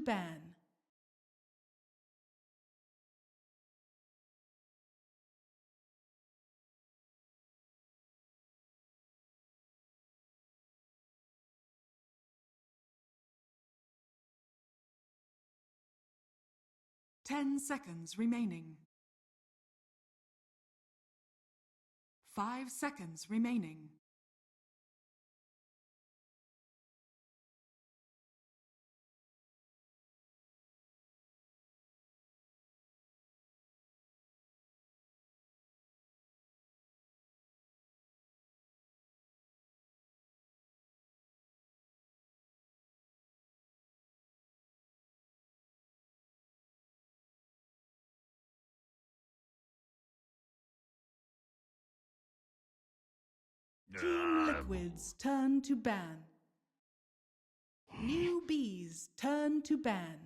ban. Ten seconds remaining. 5 seconds remaining. Team Liquid's turn to ban. NewBee's turn to ban.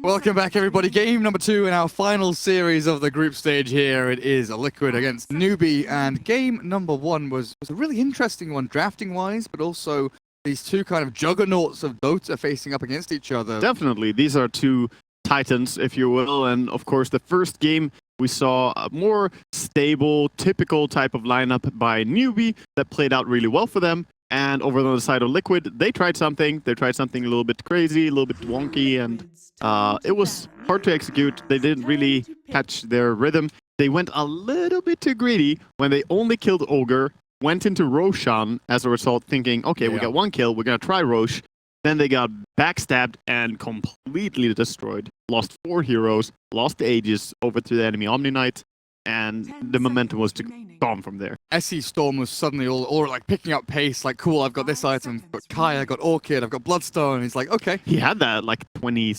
Welcome back, everybody. Game number 2 in our final series of the group stage here. It is a Liquid against Newbee, and game number 1 was a really interesting one, drafting-wise, but also these two kind of juggernauts of Dota facing up against each other. Definitely. These are two titans, if you will, and of course the first game we saw a more stable, typical type of lineup by Newbee that played out really well for them. And over on the side of Liquid, they tried something. They tried something a little bit crazy, a little bit wonky, and it was hard to execute. They didn't really catch their rhythm. They went a little bit too greedy when they only killed Ogre, went into Roshan as a result, thinking, okay, we got 1 kill, we're going to try Rosh. Then they got backstabbed and completely destroyed. Lost 4 heroes, lost the Aegis over to the enemy Omni Knight, and the momentum was gone from there. SE Storm was suddenly all like picking up pace, like, cool, I've got this item, I've got Kai, I've got Orchid, I've got Bloodstone. He's like, okay. He had that like 20,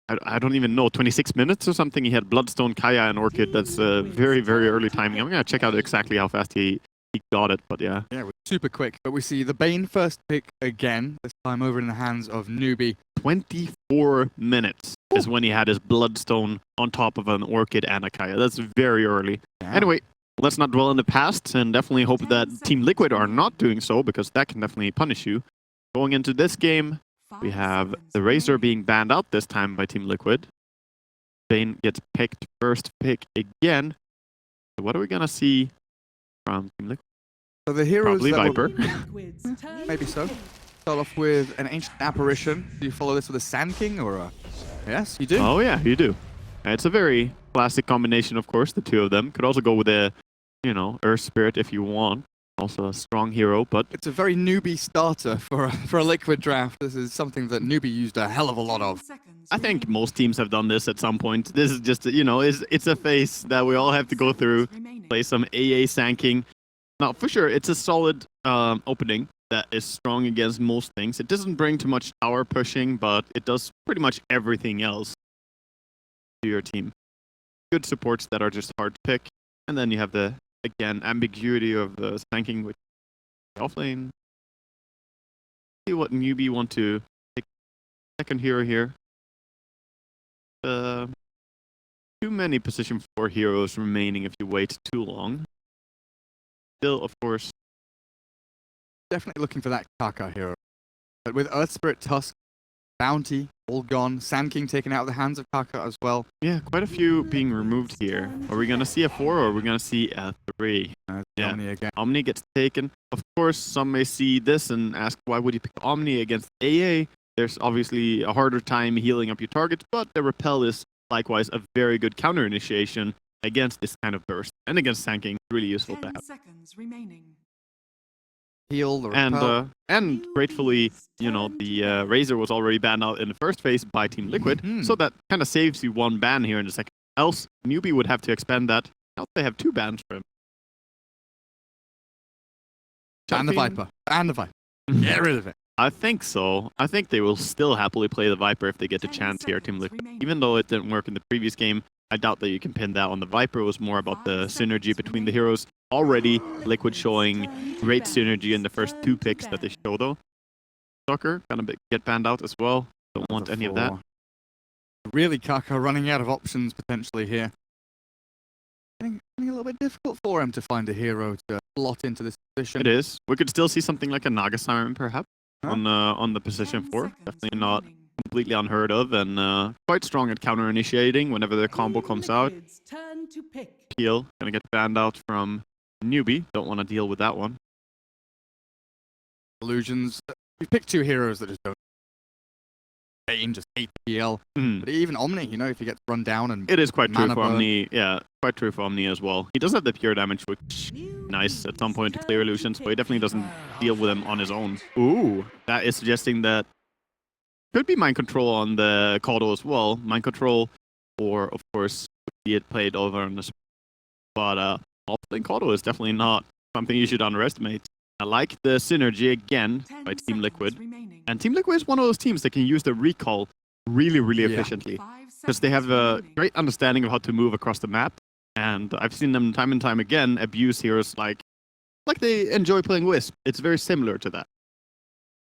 I don't even know, 26 minutes or something. He had Bloodstone, Kaya, and Orchid. That's very, very early timing. I'm going to check out exactly how fast he got it, but yeah. Yeah, it was super quick. But we see the Bane first pick again, this time over in the hands of Newbee. 24 minutes is when he had his Bloodstone on top of an Orchid and a Kaya. That's very early. Yeah. Anyway, let's not dwell in the past, and definitely hope that Team Liquid are not doing so, because that can definitely punish you. Going into this game, we have the Razor being banned out this time by Team Liquid. Bane gets picked first pick again. So what are we going to see from Team Liquid? So the heroes probably Viper. Maybe so. Start off with an Ancient Apparition. Do you follow this with a Sand King or a... Yes, you do. Oh yeah, you do. It's a very classic combination, of course, the two of them. Could also go with a, Earth Spirit if you want. Also a strong hero, but... It's a very Newbee starter for a Liquid draft. This is something that Newbee used a hell of a lot of. I think most teams have done this at some point. This is just, it's a phase that we all have to go through. Play some AA Sand King. Now, for sure, it's a solid opening that is strong against most things. It doesn't bring too much tower pushing, but it does pretty much everything else to your team. Good supports that are just hard to pick. And then you have the, again, ambiguity of the tanking with offlane. See what Newbee want to pick second hero here. Too many position 4 heroes remaining if you wait too long. Still, of course, definitely looking for that Kaka hero. But with Earth Spirit, Tusk, Bounty, all gone. Sand King taken out of the hands of Kaka as well. Yeah, quite a few being removed here. Are we going to see a 4 or are we going to see a 3? Yeah. Omni again. Omni gets taken. Of course, some may see this and ask, why would you pick Omni against AA? There's obviously a harder time healing up your targets, but the Repel is likewise a very good counter initiation against this kind of burst. And against Sand King, really useful to have. 10 seconds remaining. Heal the Repel. And gratefully, the Razor was already banned out in the first phase by Team Liquid, so that kind of saves you 1 ban here in the second. Else, Newbee would have to expend that. Now they have 2 bans for him. And the Viper. And the Viper. Get rid of it. I think so. I think they will still happily play the Viper if they get the chance here, Team Liquid. Even though it didn't work in the previous game, I doubt that you can pin that on the Viper. It was more about the synergy between the heroes. Already, Liquid showing great synergy in the first 2 picks that they show, though. Stalker gonna get banned out as well. Don't want any of that. Really, Kaka running out of options potentially here. Getting a little bit difficult for him to find a hero to slot into this position. It is. We could still see something like a Naga Siren, perhaps, on the position 10 4. seconds Definitely not remaining. completely unheard of, and quite strong at counter initiating whenever the combo comes out. Liquid's turn to pick. Peel gonna get banned out from Newbee. Don't want to deal with that one. Illusions. We picked 2 heroes that just don't. Bane just hate PL. But even Omni, you know, if he gets run down and It is quite true mana for burn. Omni. Yeah, quite true for Omni as well. He does have the pure damage, which nice at some point to clear illusions, but he definitely doesn't deal with them on his own. Ooh, that is suggesting that could be mind control on the Caudle as well. Mind control, or of course, see it played over on the. But offlane Caudle is definitely not something you should underestimate. I like the synergy again 10 by Team Liquid. seconds remaining. And Team Liquid is one of those teams that can use the recall really, really Yeah. efficiently. 5 Because they have seconds a remaining. great understanding of how to move across the map. And I've seen them time and time again abuse heroes like they enjoy playing Wisp. It's very similar to that.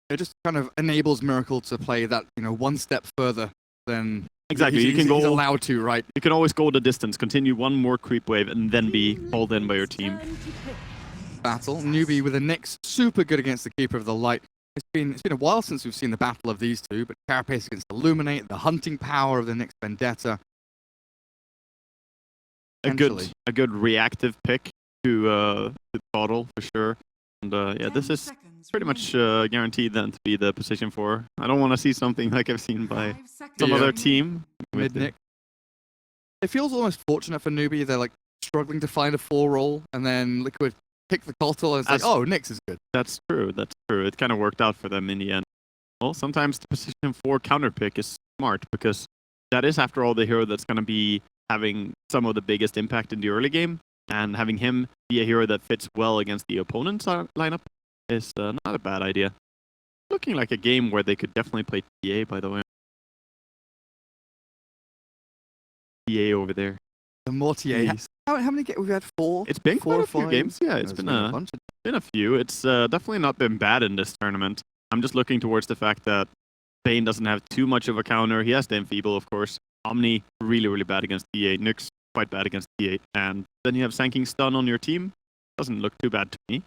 It just kind of enables Miracle to play that, you know, one step further than Exactly. he's, You can he's go. allowed to, right? You can always go the distance, continue one more creep wave, and then be called in by your team. Turn to pick. Battle. Newbie with a Nyx, super good against the Keeper of the Light. It's been a while since we've seen the battle of these two, but Carapace against Illuminate, the hunting power of the Nyx Vendetta. A Potentially. good reactive pick to Caudle for sure. And yeah, 10 this is seconds pretty much remaining. guaranteed then to be the position 4. I don't want to see something like I've seen by 5 seconds some Yeah. other remaining. team. Mid Nyx. It feels almost fortunate for Newbie. They're like struggling to find a 4 roll, and then Liquid pick the Coatl, and it's like, As- oh, Nyx is good. That's true. That's true. It kind of worked out for them in the end. Well, sometimes the position 4 counter pick is smart because that is, after all, the hero that's going to be having some of the biggest impact in the early game, and having him be a hero that fits well against the opponent's lineup is not a bad idea. Looking like a game where they could definitely play TA, by the way. TA over there. The Mortier. Jeez. How many we've had 4? It's been 4 quite or a few 5? games. Yeah, it's There's been a bunch. been a few. It's definitely not been bad in this tournament. I'm just looking towards the fact that Bane doesn't have too much of a counter. He has the Enfeeble, of course. Omni, really, really bad against T8. Nyx, quite bad against T8. And then you have Sanking Stun on your team. Doesn't look too bad to me.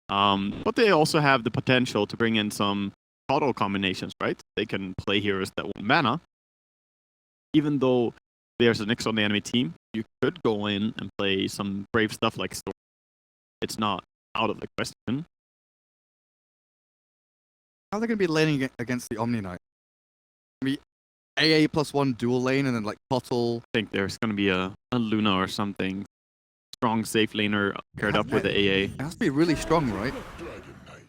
But they also have the potential to bring in some auto combinations, right? They can play heroes that want mana. Even though there's a Nyx on the enemy team, you could go in and play some brave stuff like Storm. It's not out of the question. How are they going to be laning against the Omni Knight? Be AA +1 dual lane and then like Coatl. I think there's going to be a Luna or something. Strong safe laner paired up with the AA. It has to be really strong, right?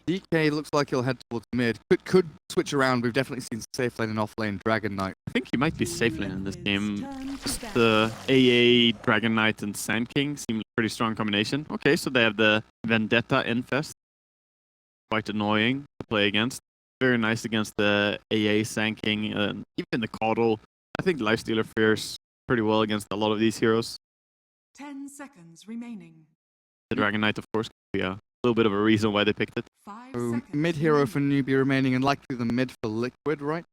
DK looks like he'll head towards mid. Could switch around. We've definitely seen safe lane and off lane Dragon Knight. I think he might be safe lane in this game. Turn to Just bat. the AA, Dragon Knight, and Sand King seem like a pretty strong combination. Okay, so they have the Vendetta Infest. Quite annoying to play against. Very nice against the AA, Sand King, and even the Caudle. I think Lifestealer fares pretty well against a lot of these heroes. 10 seconds remaining. The Dragon Knight, of course, could be a little bit of a reason why they picked it. 5 So seconds mid hero for remaining. Newbie remaining and likely the mid for Liquid, right?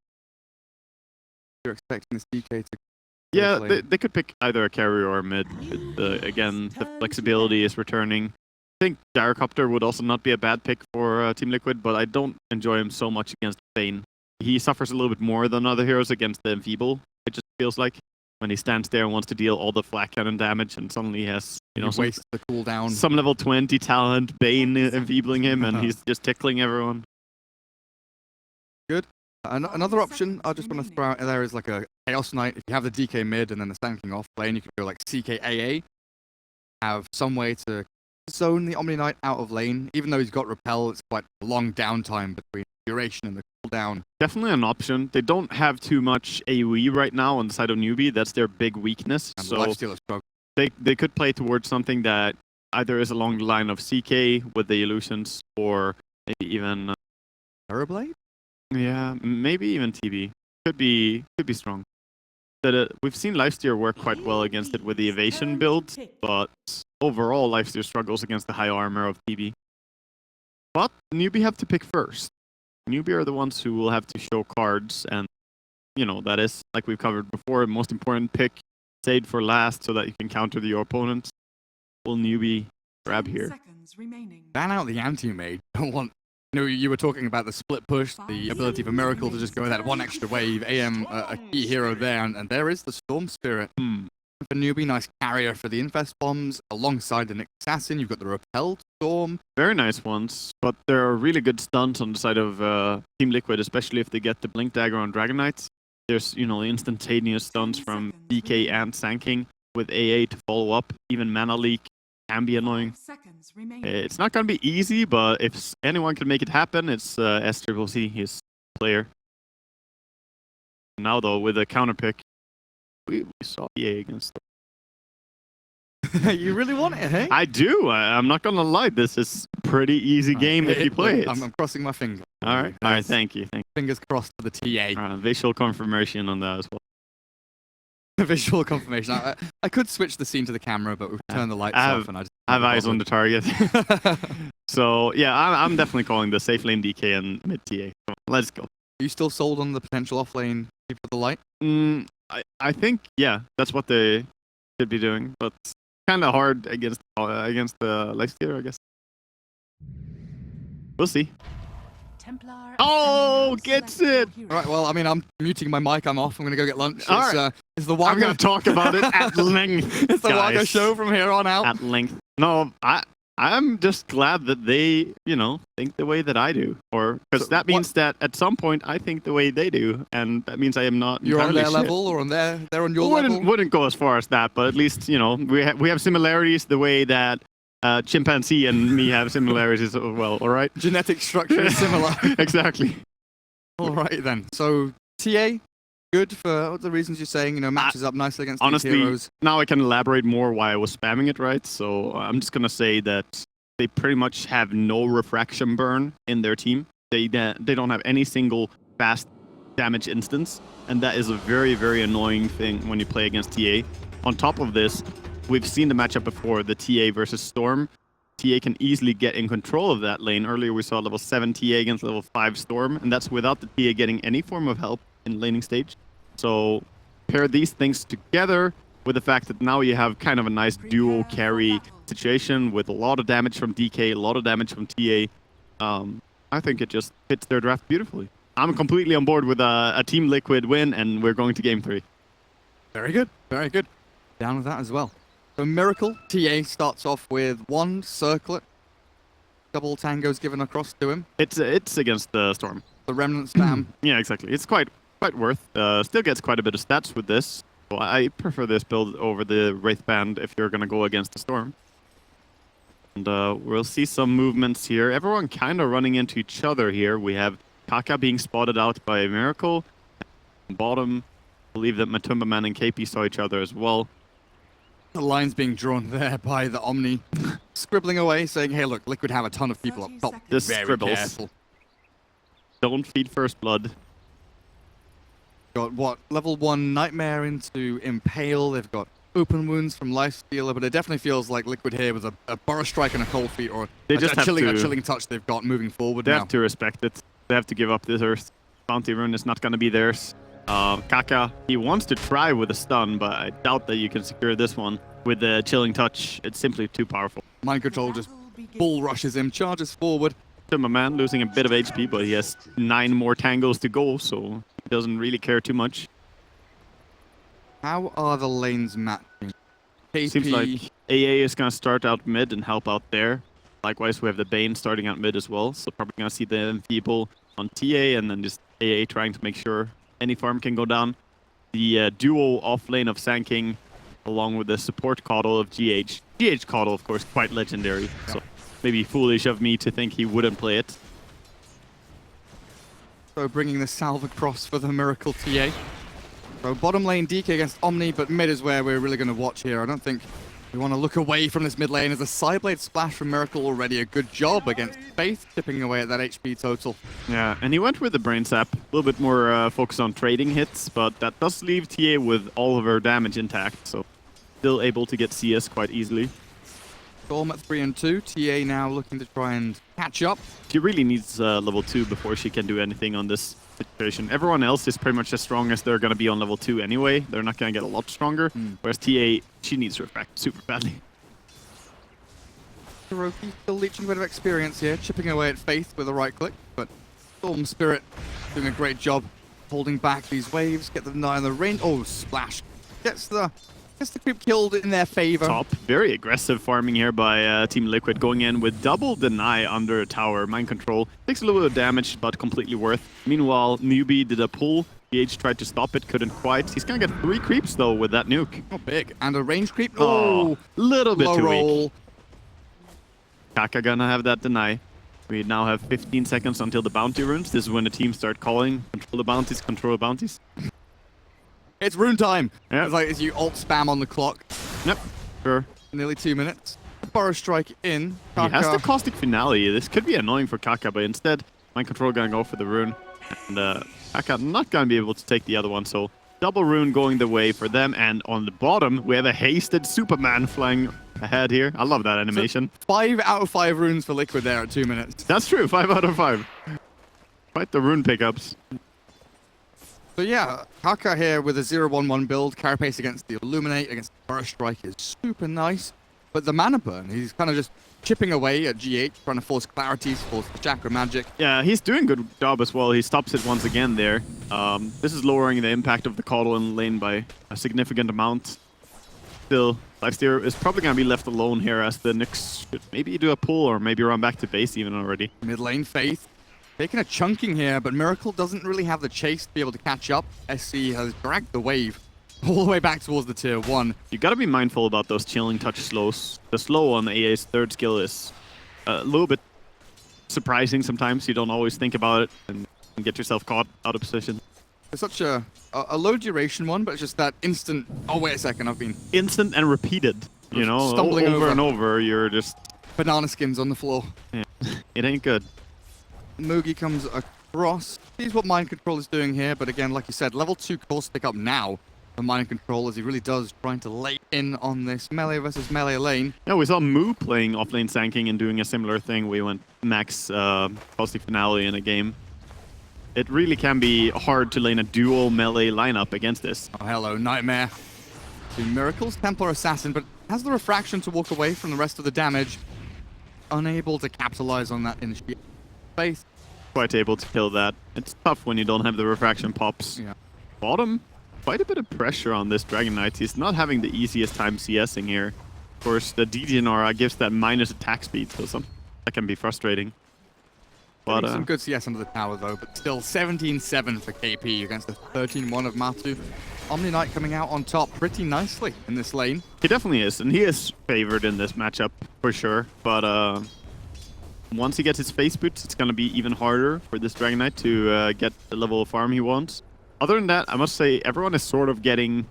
You're expecting this DK to. Yeah, safe lane. they could pick either a carry or a mid. Again, the flexibility is returning. I think Gyrocopter would also not be a bad pick for Team Liquid, but I don't enjoy him so much against Bane. He suffers a little bit more than other heroes against the Enfeeble, it just feels like. When he stands there and wants to deal all the flak cannon damage, and suddenly he has, He some, wastes the cooldown. some level 20 talent, Bane enfeebling him, and he's just tickling everyone. Another option I just want to throw out there is like a Chaos Knight. If you have the DK mid and then the Sand King off lane, you can go like CKAA. Have some way to zone the Omni Knight out of lane. Even though he's got Repel, it's quite a long downtime between duration and the cooldown. Definitely an option. They don't have too much AoE right now on the side of Newbee. That's their big weakness. And So Lifestealer struggle. they could play towards something that either is along the line of CK with the illusions, or maybe even Terrorblade? maybe even TB. Could be strong. That we've seen Lifesteer work quite well against it with the evasion build, but overall Lifesteer struggles against the high armor of TB. But Newbee have to pick first. Newbee are the ones who will have to show cards, and you know, that is, like we've covered before, most important pick, save for last so that you can counter your opponents. Will Newbee grab 10 here? seconds remaining. Ban out the anti-mage. Don't want... You know, you were talking about the split push, the ability for Miracle to just go that one extra wave. AM, a key hero there, and there is the Storm Spirit. For Newbee, nice carrier for the Infest Bombs. Alongside the Nick Assassin, you've got the Repelled Storm. Very nice ones, but there are really good stunts on the side of Team Liquid, especially if they get the Blink Dagger on Dragon Knights. There's, you know, instantaneous stunts from DK and Sanking with AA to follow up. Even Mana Leak can be annoying. 5 seconds remaining. It's not going to be easy, but if anyone can make it happen, it's SCCC, his player. Now, though, with a counter pick, we saw EA against You really want it, hey? I do. I'm not going to lie. This is a pretty easy game if you play it. I'm crossing my fingers. All right. All right. Thank you. Fingers crossed for the TA. Visual confirmation on that as well. Visual confirmation. I could switch the scene to the camera, but we've turned the lights off, and I just have eyes on the target. So yeah, I'm definitely calling the safe lane DK and mid TA. So, let's go. Are you still sold on the potential off lane for the light? I think yeah, that's what they should be doing, but it's kind of hard against the lifestealer, I guess. We'll see. Templar Oh, gets it! All right, well, I mean, I'm muting my mic. I'm off. I'm going to go get lunch. All right. It's the I'm Waga. going to talk about it at length. It's the Waga guys. show from here on out. At length. No, I'm just glad that they, you know, think the way that I do. Or because that means that at some point I think the way they do, and that means I am not. You're on entirely their shit. level, or they're on your level. Wouldn't go as far as that, but at least, you know, we have similarities the way that chimpanzee and me have similarities as well. All right. Genetic structure is similar. Exactly. All right then. So TA, good for the reasons you're saying. You know, matches up nicely against honestly, these heroes. Now I can elaborate more why I was spamming it, right? So I'm just gonna say that they pretty much have no refraction burn in their team. They don't have any single fast damage instance, and that is a very, very annoying thing when you play against TA. On top of this, we've seen the matchup before, the TA versus Storm. TA can easily get in control of that lane. Earlier we saw level 7 TA against level 5 Storm, and that's without the TA getting any form of help in laning stage. So pair these things together with the fact that now you have kind of a nice dual carry situation with a lot of damage from DK, a lot of damage from TA. I think it just fits their draft beautifully. I'm completely on board with a Team Liquid win, and we're going to game 3. Very good. Very good. Down with that as well. So Miracle, TA starts off with one circlet. Double tangos given across to him. It's against the Storm. The Remnant spam. Yeah, exactly. It's quite worth. Still gets quite a bit of stats with this. So I prefer this build over the Wraith Band if you're going to go against the Storm. And we'll see some movements here. Everyone kind of running into each other here. We have Kaka being spotted out by Miracle. Bottom, I believe that Matumba Man and KP saw each other as well. The line's being drawn there by the Omni. Scribbling away, saying, hey, look, Liquid have a ton of people up top. Just Very scribbles. careful. Don't feed first blood. Got what? Level 1 Nightmare into Impale. They've got open wounds from Lifestealer, but it definitely feels like Liquid here with a Burrow Strike and a Cold Feet, or They a just have chilling to- touch they've got moving forward They now. have to respect it. They have to give up this Earth. Bounty Rune is not going to be theirs. Kaka, he wants to try with a stun, but I doubt that you can secure this one with the chilling touch. It's simply too powerful. Mind Control just bull rushes him, charges forward. My man losing a bit of HP, but he has 9 more tangos to go, so he doesn't really care too much. How are the lanes matching? KP, Seems like AA is going to start out mid and help out there. Likewise, we have the Bane starting out mid as well, so probably going to see the Enfeeble on TA and then just AA trying to make sure any farm can go down. The duo off lane of Sanking along with the support Coddle of GH. GH Coddle, of course, quite legendary, so maybe foolish of me to think he wouldn't play it. so bringing the salve across for the Miracle TA. So bottom lane DK against Omni, but mid is where we're really going to watch here. I don't think we want to look away from this mid lane. As a Sideblade splash from Miracle already a good job against Faith, chipping away at that HP total. Yeah, and he went with the Brain Sap, a little bit more focus on trading hits, but that does leave TA with all of her damage intact, so still able to get CS quite easily. Storm at 3 and 2. TA now looking to try and catch up. She really needs level 2 before she can do anything on this situation. Everyone else is pretty much as strong as they're going to be on level 2 anyway. They're not going to get a lot stronger. Whereas TA, she needs to refract super badly. Hiroki still leeching a bit of experience here, chipping away at Faith with a right click, but Storm Spirit doing a great job holding back these waves, get the deny on the range. Oh, splash. Gets the creep killed in their favor. Top. Very aggressive farming here by Team Liquid, going in with double deny under a tower. Mind control. Takes a little bit of damage, but completely worth. Meanwhile, Newbee did a pull. BH tried to stop it, couldn't quite. He's gonna get 3 creeps though with that nuke. Oh, big. And a range creep. Oh, little bit low too roll. weak. Kaka gonna have that deny. We now have 15 seconds until the bounty runes. This is when the teams start calling. Control the bounties, control the bounties. It's rune time. Yeah. It's like as you alt spam on the clock. Yep, sure. Nearly 2 minutes. Burrow strike in. He has the Kaka. caustic finale. This could be annoying for Kaka, but instead, Mind Control gonna go for the rune. And Kaka not gonna be able to take the other one, so double rune going the way for them. And on the bottom, we have a hasted Superman flying ahead here. I love that animation. 5 out of 5 runes for Liquid there at 2 minutes. That's true, 5 out of 5. Quite the rune pickups. So yeah, Kaka here with a 0-1-1 build. Carapace against the Illuminate, against the Burrow strike is super nice. But the mana burn, he's kind of just chipping away at GH, trying to force clarities, force the chakra magic. Yeah, he's doing a good job as well. He stops it once again there. This is lowering the impact of the Coddle in lane by a significant amount. Still, Lifesteer is probably going to be left alone here as the Nyx should maybe do a pull or maybe run back to base even already. Mid lane, Faith taking a chunking here, but Miracle doesn't really have the chase to be able to catch up. SC has dragged the wave all the way back towards the tier 1. You got to be mindful about those chilling touch slows. The slow on the AA's third skill is a little bit surprising sometimes. You don't always think about it and get yourself caught out of position. It's such a low duration one, but it's just that instant, oh wait a second, I've been Instant and repeated, you know, stumbling over over. and over. You're just... banana skins on the floor. Yeah. It ain't good. Mugi comes across, sees what Mind Control is doing here, but again, like you said, level 2 course pick up now for Mind Control as he really does trying to lay in on this melee versus melee lane. Yeah, we saw Moo playing offlane Sanking and doing a similar thing. We went max caustic finale in a game. It really can be hard to lane a dual melee lineup against this. Oh, hello, Nightmare. Two Miracles, Templar Assassin, but has the refraction to walk away from the rest of the damage. Unable to capitalize on that initiate. Faith. Quite able to kill that. It's tough when you don't have the refraction pops. Yeah. Bottom, quite a bit of pressure on this Dragon Knight. He's not having the easiest time CSing here. Of course, the DGN aura gives that minus attack speed, so that can be frustrating. But Some good CS under the tower though, but still 17-7 for KP against the 13-1 of Matu. Omni Knight coming out on top pretty nicely in this lane. he definitely is, and he is favored in this matchup for sure. But once he gets his face boots, it's going to be even harder for this Dragon Knight to get the level of farm he wants. Other than that, I must say everyone is sort of getting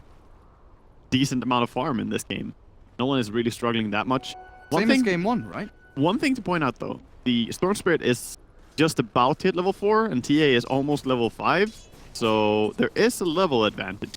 decent amount of farm in this game. No one is really struggling that much. Same as game 1, right? One thing to point out though, the Storm Spirit is just about to hit level 4 and TA is almost level 5. So there is a level advantage.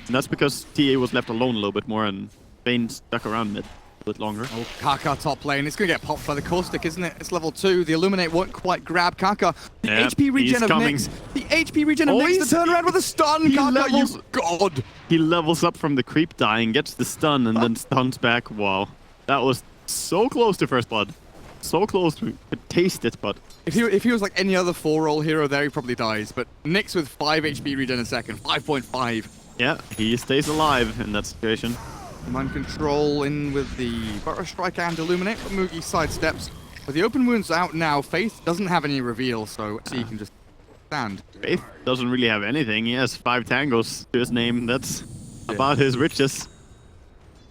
And that's because TA was left alone a little bit more and Bane stuck around mid a bit longer. Oh, Kaka top lane. It's going to get popped by the caustic, isn't it? It's level 2. The Illuminate won't quite grab Kaka. The Yep, HP regen he's of coming. Nyx. The HP regen of Oh, Nyx. The turnaround with a stun. he Kaka, levels- you god. He levels up from the creep dying, gets the stun, and then stuns back. Wow. That was so close to first blood. So close to could taste it, but If he was like any other 4-roll hero there, he probably dies. But Nyx with 5 HP regen a second. 5.5. yeah, he stays alive in that situation. Mind Control in with the Burrow Strike and Illuminate, but Mugi sidesteps. With the open wounds out now, Faith doesn't have any reveal, so he can just stand. Faith doesn't really have anything. He has 5 tangles to his name. That's about his riches.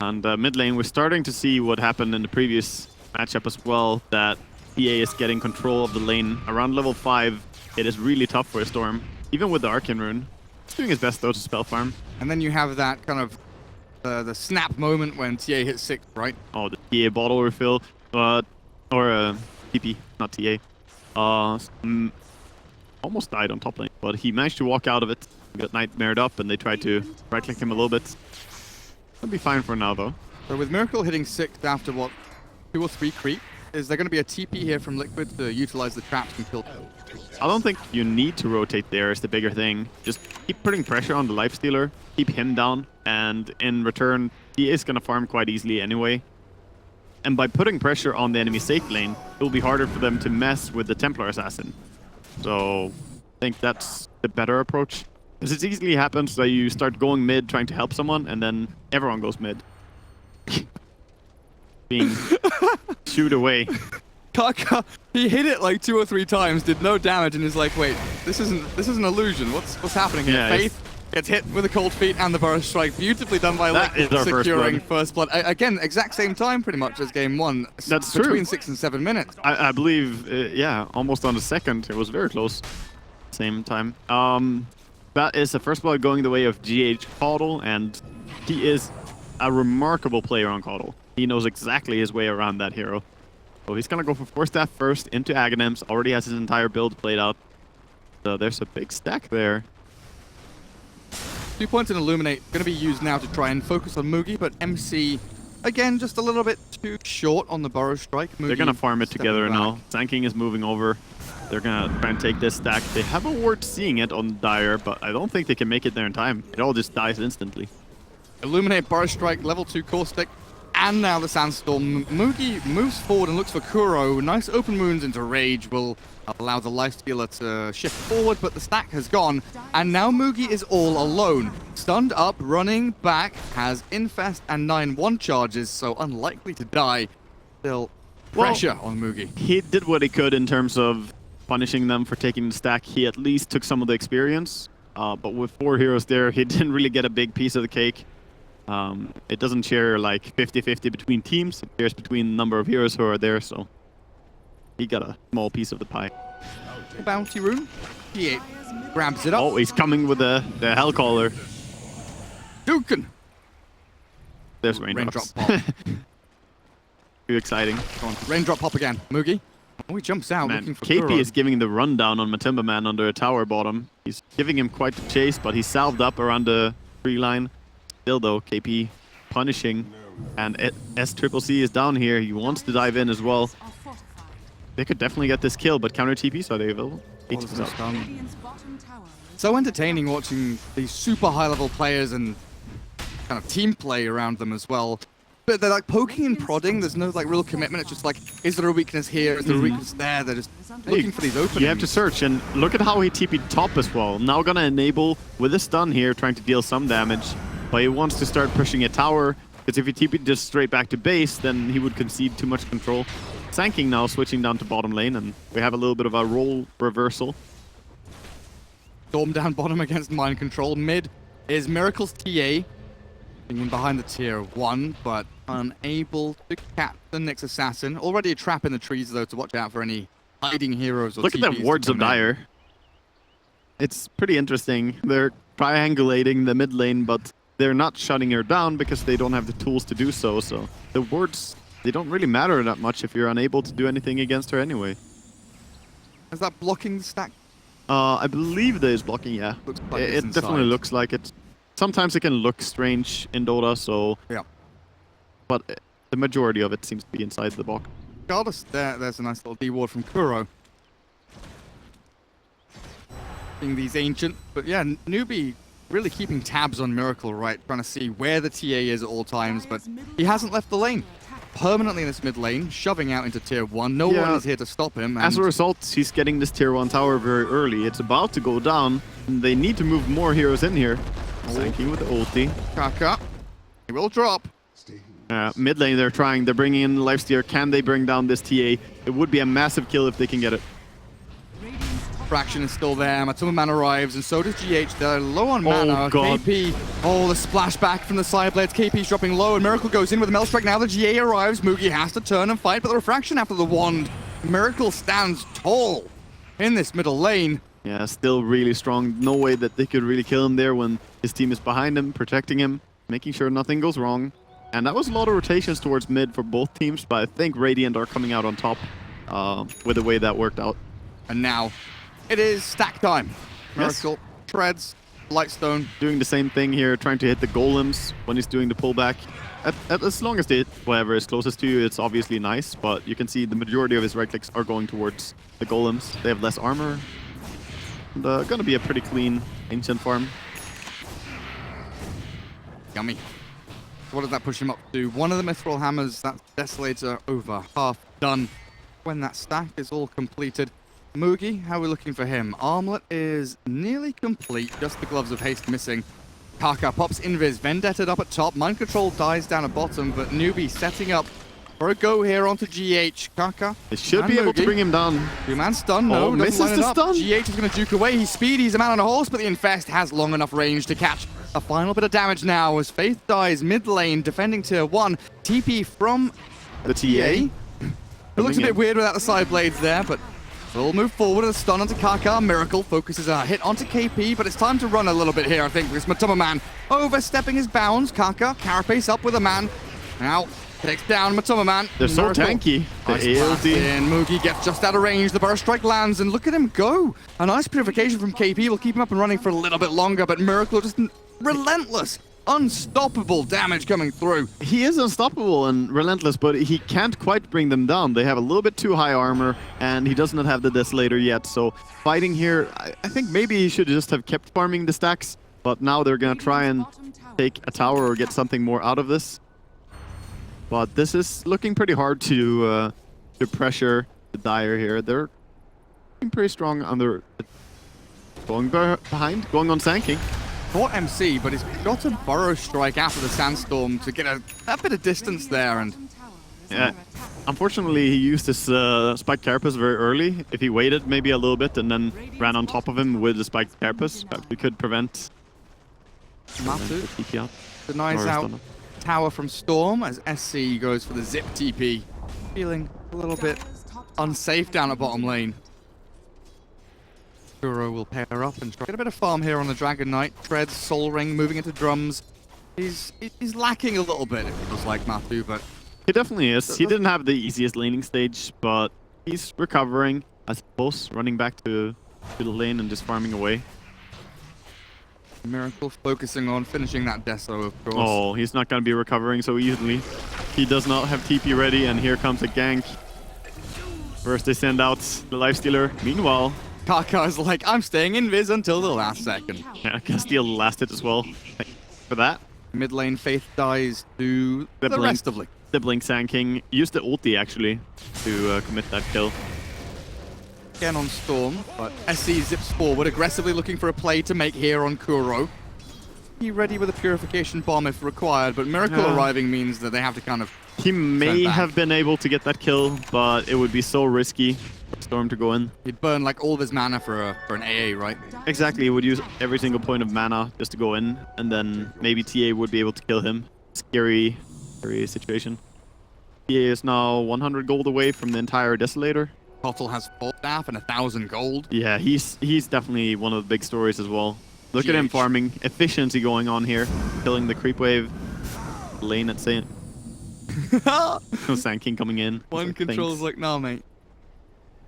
And mid lane, we're starting to see what happened in the previous matchup as well, that PA is getting control of the lane. Around level 5, it is really tough for a Storm, even with the Arcane Rune. He's doing his best though to spell farm. And then you have that kind of the snap moment when TA hits 6, right? Oh, the TA bottle refill, or TP, not TA. Almost died on top lane, but he managed to walk out of it. Got nightmared up, and they tried to right-click him a little bit. He'll be fine for now, though. So with Miracle hitting 6 after, what, 2 or 3 creep, is there going to be a TP here from Liquid to utilize the traps and kill? I don't think you need to rotate there is the bigger thing. Just keep putting pressure on the lifestealer, keep him down, and in return, he is going to farm quite easily anyway. And by putting pressure on the enemy safe lane, it will be harder for them to mess with the Templar Assassin. So I think that's the better approach. Because it easily happens that you start going mid trying to help someone, and then everyone goes mid. Being shooed away. Kaka, he hit it like 2 or 3 times, did no damage, and is like, wait, this is an illusion. What's happening here? Yeah, Faith gets hit with the cold feet and the burrow strike. Beautifully done by That Liquid, is our securing first blood. Again, exact same time pretty much as game 1. That's between true. 6 and 7 minutes. I believe, yeah, almost on the second. It was very close. Same time. That is the first blood going the way of GH Caudle, and he is a remarkable player on Caudle. He knows exactly his way around that hero. So he's going to go for Force Staff first into Aghanims. Already has his entire build played out. So there's a big stack there. 2 points in Illuminate going to be used now to try and focus on Mugi, but MC, again, just a little bit too short on the burrow strike. Mugi They're going to farm it stepping together back. now. Sanking is moving over. They're going to try and take this stack. They have a ward seeing it on Dire, but I don't think they can make it there in time. It all just dies instantly. Illuminate, burrow strike, level 2 caustic, and now the Sandstorm. Mugi moves forward and looks for Kuro. Nice open wounds into Rage will allow the lifestealer to shift forward, but the stack has gone, and now Mugi is all alone. Stunned up, running back, has Infest and 9-1 charges, so unlikely to die. Still pressure on Mugi. He did what he could in terms of punishing them for taking the stack. He at least took some of the experience, but with 4 heroes there, he didn't really get a big piece of the cake. It doesn't share like 50-50 between teams. It shares between the number of heroes who are there, so he got a small piece of the pie. Bounty rune. He grabs it up. Oh, he's coming with the Hellcaller. Dukin. There's Raindrop raindrops. pop. Too exciting. Come on, raindrop pop again. Mugi. Oh, he jumps out looking Man, for KP Kuro. is giving the rundown on Matimba Man under a tower bottom. He's giving him quite the chase, but he's salved up around the tree line. Still though, KP punishing, and SCCC is down here. He wants to dive in as well. Are fortified. They could definitely get this kill, but counter TPs are they available? All is Eight done. Radiant's bottom tower is So entertaining watching these super high-level players and kind of team play around them as well. But they're like poking and prodding. There's no like real commitment. It's just like, is there a weakness here? Is there a weakness there? They're just looking for these openings. You have to search, and look at how he TP'd top as well. Now gonna enable with a stun here, trying to deal some damage. But he wants to start pushing a tower, because if he TP'd just straight back to base, then he would concede too much control. Sanking now switching down to bottom lane, and we have a little bit of a role reversal. Storm down bottom against mind control. Mid is Miracle's TA. In behind the tier 1, but unable to catch the next assassin. Already a trap in the trees, though, to watch out for any hiding heroes or Look at TPs the wards to of come in. Dire. It's pretty interesting. They're triangulating the mid lane, but they're not shutting her down because they don't have the tools to do so. So the wards, they don't really matter that much if you're unable to do anything against her anyway. Is that blocking the stack? I believe there is blocking, yeah. Looks like it's It definitely inside. looks like it. Sometimes it can look strange in Dota, so... Yeah. But the majority of it seems to be inside the box. Regardless, there's a nice little D ward from Kuro. Being these ancient, but yeah, Newbee really keeping tabs on Miracle, right? Trying to see where the TA is at all times, but he hasn't left the lane. Permanently in this mid lane, shoving out into tier 1. No Yeah. one is here to stop him. As a and- result, he's getting this tier 1 tower very early. It's about to go down, and they need to move more heroes in here. Sanking with the ulti. Kaka. He will drop. Mid lane, they're bringing in Lifesteer. Can they bring down this TA? It would be a massive kill if they can get it. Radiant's top Fraction is still there. Matuma Man arrives, and so does GH. They're low on mana. God. KP. Oh, the splashback from the side blades. KP's dropping low, and Miracle goes in with a Maelstrike. Now the GA arrives. Mugi has to turn and fight, but the refraction after the wand. Miracle stands tall in this middle lane. Yeah, still really strong. No way that they could really kill him there when his team is behind him, protecting him, making sure nothing goes wrong. And that was a lot of rotations towards mid for both teams, but I think Radiant are coming out on top with the way that worked out. And now it is stack time. Yes. Miracle treads, Lightstone. Doing the same thing here, trying to hit the golems when he's doing the pullback. as long as they whatever is closest to you, it's obviously nice. But you can see the majority of his right clicks are going towards the golems. They have less armor. And, gonna be a pretty clean ancient farm. Yummy. What does that push him up to? One of the Mithril Hammers, that's Desolator over half done. When that stack is all completed. Moogie, how are we looking for him? Armlet is nearly complete, just the Gloves of Haste missing. Kaka pops Invis, Vendetta up at top, Mind Control dies down at bottom, but Newbee setting up for a go here onto GH. Kaka. They should be able to bring him down. Two-man stun, no, doesn't misses line it the up. stun. GH is going to duke away, he's speedy, he's a man on a horse, but the Infest has long enough range to catch a final bit of damage now as Faith dies mid lane, defending tier 1. TP from The TA. It looks a bit weird without the side blades there, but we'll move forward. A stun onto Kaka. Miracle focuses a hit onto KP, but it's time to run a little bit here, I think, because Matoma Man overstepping his bounds. Kaka, carapace up with a man. Now, takes down Matoma Man. They're so Miracle. tanky. The Nice blast ALD. in. Moogie gets just out of range. The burst strike lands, and look at him go. A nice purification from KP will keep him up and running for a little bit longer, but Miracle just relentless. Unstoppable damage coming through. He is unstoppable and relentless, but he can't quite bring them down. They have a little bit too high armor, and he does not have the Desolator yet. So fighting here, I think maybe he should just have kept farming the stacks, but now they're going to try and take a tower or get something more out of this. But this is looking pretty hard to pressure the Dire here. They're looking pretty strong under going behind, going on Sanking. Caught MC, but he's got a Burrow Strike after the Sandstorm to get a bit of distance there. And Yeah, unfortunately, he used his Spiked Carapace very early. If he waited maybe a little bit and then ran on top of him with the Spiked Carapace, we could prevent Matu the TP out. denies Or out stun. tower from Storm as SC goes for the Zip TP. Feeling a little bit unsafe down at bottom lane. Kuro will pair up and try. Get a bit of farm here on the Dragon Knight. Treads, Soul Ring, moving into drums. He's lacking a little bit, it feels like, Matu, but He definitely is. He didn't have the easiest laning stage, but he's recovering, I suppose, running back to the lane and just farming away. Miracle focusing on finishing that Deso, of course. Oh, he's not going to be recovering so easily. He does not have TP ready, and here comes a gank. First they send out the Lifestealer. Meanwhile, Kaka is like, I'm staying invis until the last second. yeah, Castile lasted as well. Thank you for that. Mid lane Faith dies to the Blink. rest of Lick. The Blink Sand King used the ulti actually to commit that kill. Again on Storm, but SC zips forward, aggressively looking for a play to make here on Kuro. He ready with a Purification Bomb if required, but Miracle arriving means that they have to kind of... He may back. have been able to get that kill, but it would be so risky for Storm to go in. He'd burn like all of his mana for an AA, right? Exactly, he would use every single point of mana just to go in, and then maybe TA would be able to kill him. Scary situation. TA is now 100 gold away from the entire Desolator. Pottle has 4 staff and 1,000 gold. Yeah, he's definitely one of the big stories as well. Look at him farming. Efficiency going on here. Killing the creep wave. Lane at Saint. Sand King coming in. One controls like, nah, mate.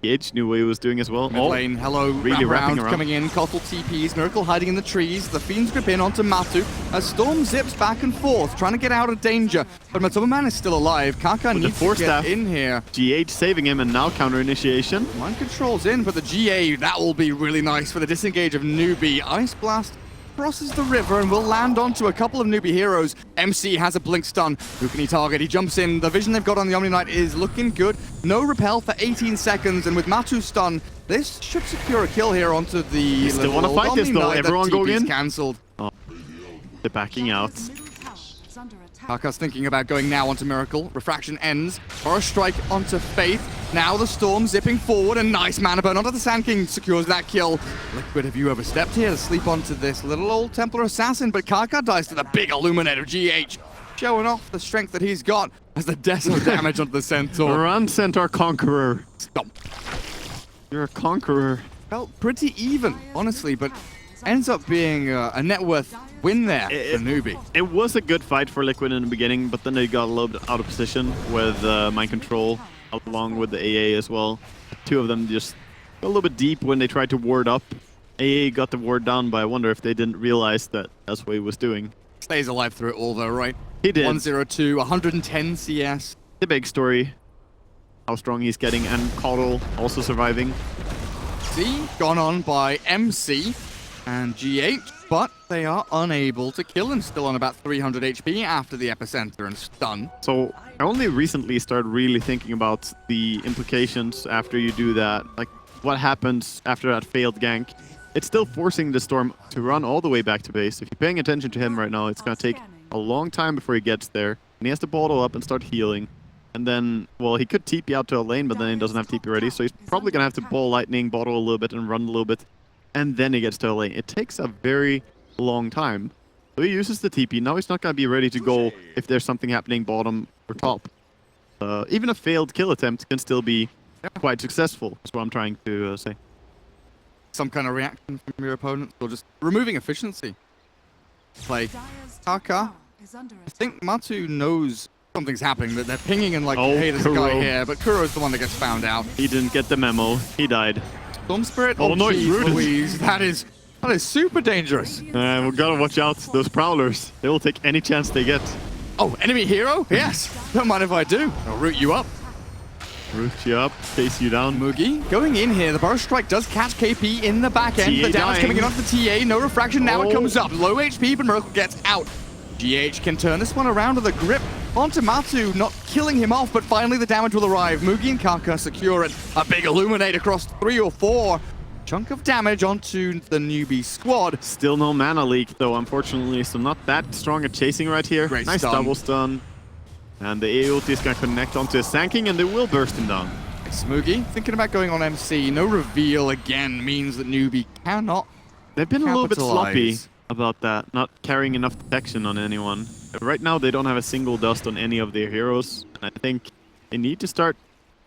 PH knew what he was doing as well. Mid lane, hello, really wrapping around. coming in. Kotl TPs, Miracle hiding in the trees. The Fiends grip in onto Matu as Storm zips back and forth, trying to get out of danger. But Matoma Man is still alive. Kaka With the needs to Force get Staff. in here. GH saving him, and now counter initiation. Mind controls in, but the GA, that will be really nice for the disengage of Newbee. Ice Blast crosses the river and will land onto a couple of Newbee heroes. MC has a blink stun. Who can he target? He jumps in. The vision they've got on the Omni Knight is looking good. No repel for 18 seconds, and with Matu's stun, this should secure a kill here onto the still little wanna old fight this, Omni though. Knight that Everyone going TP's in? cancelled. Oh, they're backing out. Kaka's thinking about going now onto Miracle. Refraction ends. Or a strike onto Faith. Now the Storm zipping forward. A nice mana burn onto the Sand King. Secures that kill. Liquid, have you ever stepped here to sleep onto this little old Templar Assassin? But Kaka dies to the big Illuminator GH. Showing off the strength that he's got as the Deso damage onto the Centaur. Run, Centaur Conqueror. Stomp. You're a conqueror. Felt pretty even, honestly, but ends up being a net worth win there for Newbee. It was a good fight for Liquid in the beginning, but then they got a little bit out of position with Mind Control along with the AA as well. Two of them just got a little bit deep when they tried to ward up. AA got the ward down, but I wonder if they didn't realize that that's what he was doing. Stays alive through it all though, right? He did. 102, 110 CS. The big story. How strong he's getting, and Coddle also surviving. C gone on by MC and GH, but they are unable to kill him. Still on about 300 HP after the epicenter and stun. So I only recently started really thinking about the implications after you do that. Like, what happens after that failed gank? It's still forcing the Storm to run all the way back to base. If you're paying attention to him right now, it's going to take a long time before he gets there. And he has to bottle up and start healing. And then, well, he could TP out to a lane, but then he doesn't have TP ready. So he's probably going to have to ball lightning, bottle a little bit, and run a little bit. And then he gets to a lane. It takes a very long time. So he uses the TP. Now he's not going to be ready to go if there's something happening bottom or top. Even a failed kill attempt can still be quite successful, is what I'm trying to say. Some kind of reaction from your opponent, or just removing efficiency. Like, Kaka, I think Matu knows something's happening, that they're pinging and like, hey, there's a guy here, but Kuro's the one that gets found out. He didn't get the memo. He died. Storm Spirit? Oh, no, geez, Rudis. Louise, that is super dangerous. We gotta watch out. Those Prowlers, they will take any chance they get. Oh, enemy hero? Yes. Don't mind if I do. I'll root you up. Root you up, chase you down. Mugi going in here. The Burst Strike does catch KP in the back end. TA The damage dying. coming in onto the TA. No refraction. Now it comes up. Low HP, but Miracle gets out. GH can turn this one around with a grip onto Matu, not killing him off, but finally the damage will arrive. Mugi and Kaka secure it. A big Illuminate across 3 or 4. Chunk of damage onto the Newbee squad. Still no mana leak, though, unfortunately, so not that strong at chasing right here. Great nice stun. double stun. And the A ulti is going to connect onto his Sanking, and they will burst him down. Smoogie thinking about going on MC. No reveal again means that Newbee cannot They've been a little bit sloppy capitalize. about that, not carrying enough protection on anyone. Right now, they don't have a single dust on any of their heroes. And I think they need to start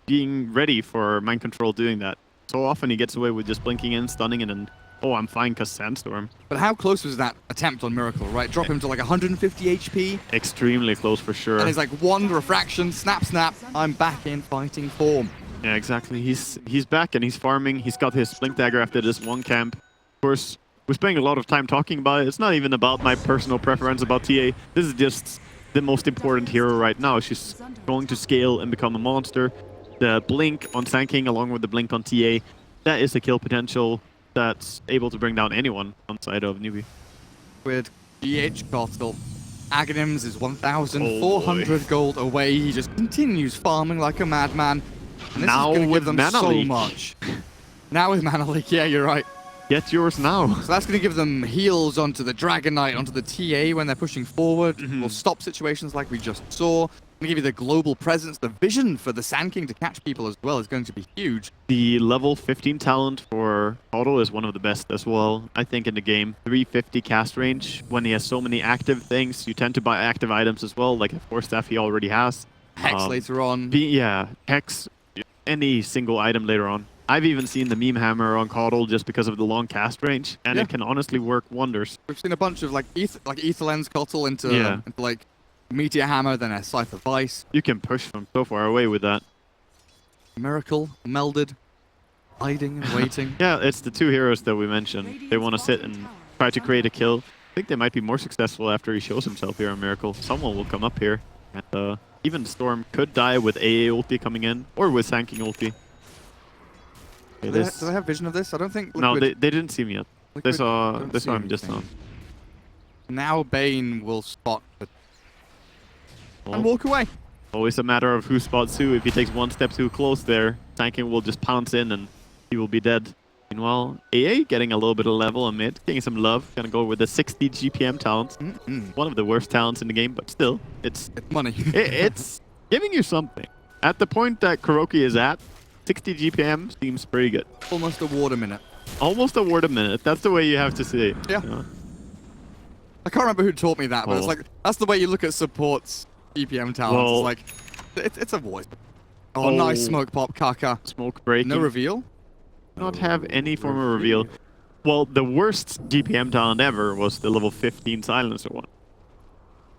being ready for mind control doing that. So often he gets away with just blinking in, stunning, and then, oh, I'm fine because Sandstorm. But how close was that attempt on Miracle, right? Drop him to like 150 HP. Extremely close for sure. And he's like, one refraction, snap, snap. I'm back in fighting form. Yeah, exactly. He's back and he's farming. He's got his Blink Dagger after this one camp. Of course, we're spending a lot of time talking about it. It's not even about my personal preference about TA. This is just the most important hero right now. She's going to scale and become a monster. The Blink on Sanking along with the Blink on TA, that is a kill potential that's able to bring down anyone on side of Newbee. With GH Coastal, Aghanims is 1,400 gold away. He just continues farming like a madman. And this Now is going to with give them Mana so Leak. much. Now with Mana Leak, yeah, you're right. Get yours now. So that's going to give them heals onto the Dragon Knight, onto the TA when they're pushing forward. Will stop situations like we just saw. Going to give you the global presence. The vision for the Sand King to catch people as well is going to be huge. The level 15 talent for Otto is one of the best as well, I think, in the game. 350 cast range. When he has so many active things, you tend to buy active items as well, like the Force Staff he already has. Hex later on. Yeah, Hex, any single item later on. I've even seen the Meme Hammer on Coddle just because of the long cast range, and it can honestly work wonders. We've seen a bunch of like Ether Lens Coddle into like Meteor Hammer, then a Scythe of Vice. You can push from so far away with that. Miracle, melded, hiding and waiting. Yeah, it's the two heroes that we mentioned. They want to sit and try to create a kill. I think they might be more successful after he shows himself here on Miracle. Someone will come up here. And even Storm could die with AA ulti coming in, or with Sanking ulti. Do they have vision of this? I don't think No, Liquid, they didn't see me yet. They saw him just now. Now Bane will spot and walk away. Always a matter of who spots who. If he takes one step too close there, Sanking will just pounce in and he will be dead. Meanwhile, AA getting a little bit of level on mid, getting some love. Gonna go with the 60 GPM talent. One of the worst talents in the game, but still, it's money. it's giving you something. At the point that Kuroki is at, 60 GPM seems pretty good. Almost a ward a minute. Almost a word a minute. That's the way you have to see it. Yeah. You know? I can't remember who taught me that, but it's like, that's the way you look at supports GPM talents. Well, it's like, it's a voice. Oh, nice smoke pop, Kaka. Smoke breaking. No reveal? Not have any form of reveal. Well, the worst GPM talent ever was the level 15 silencer one.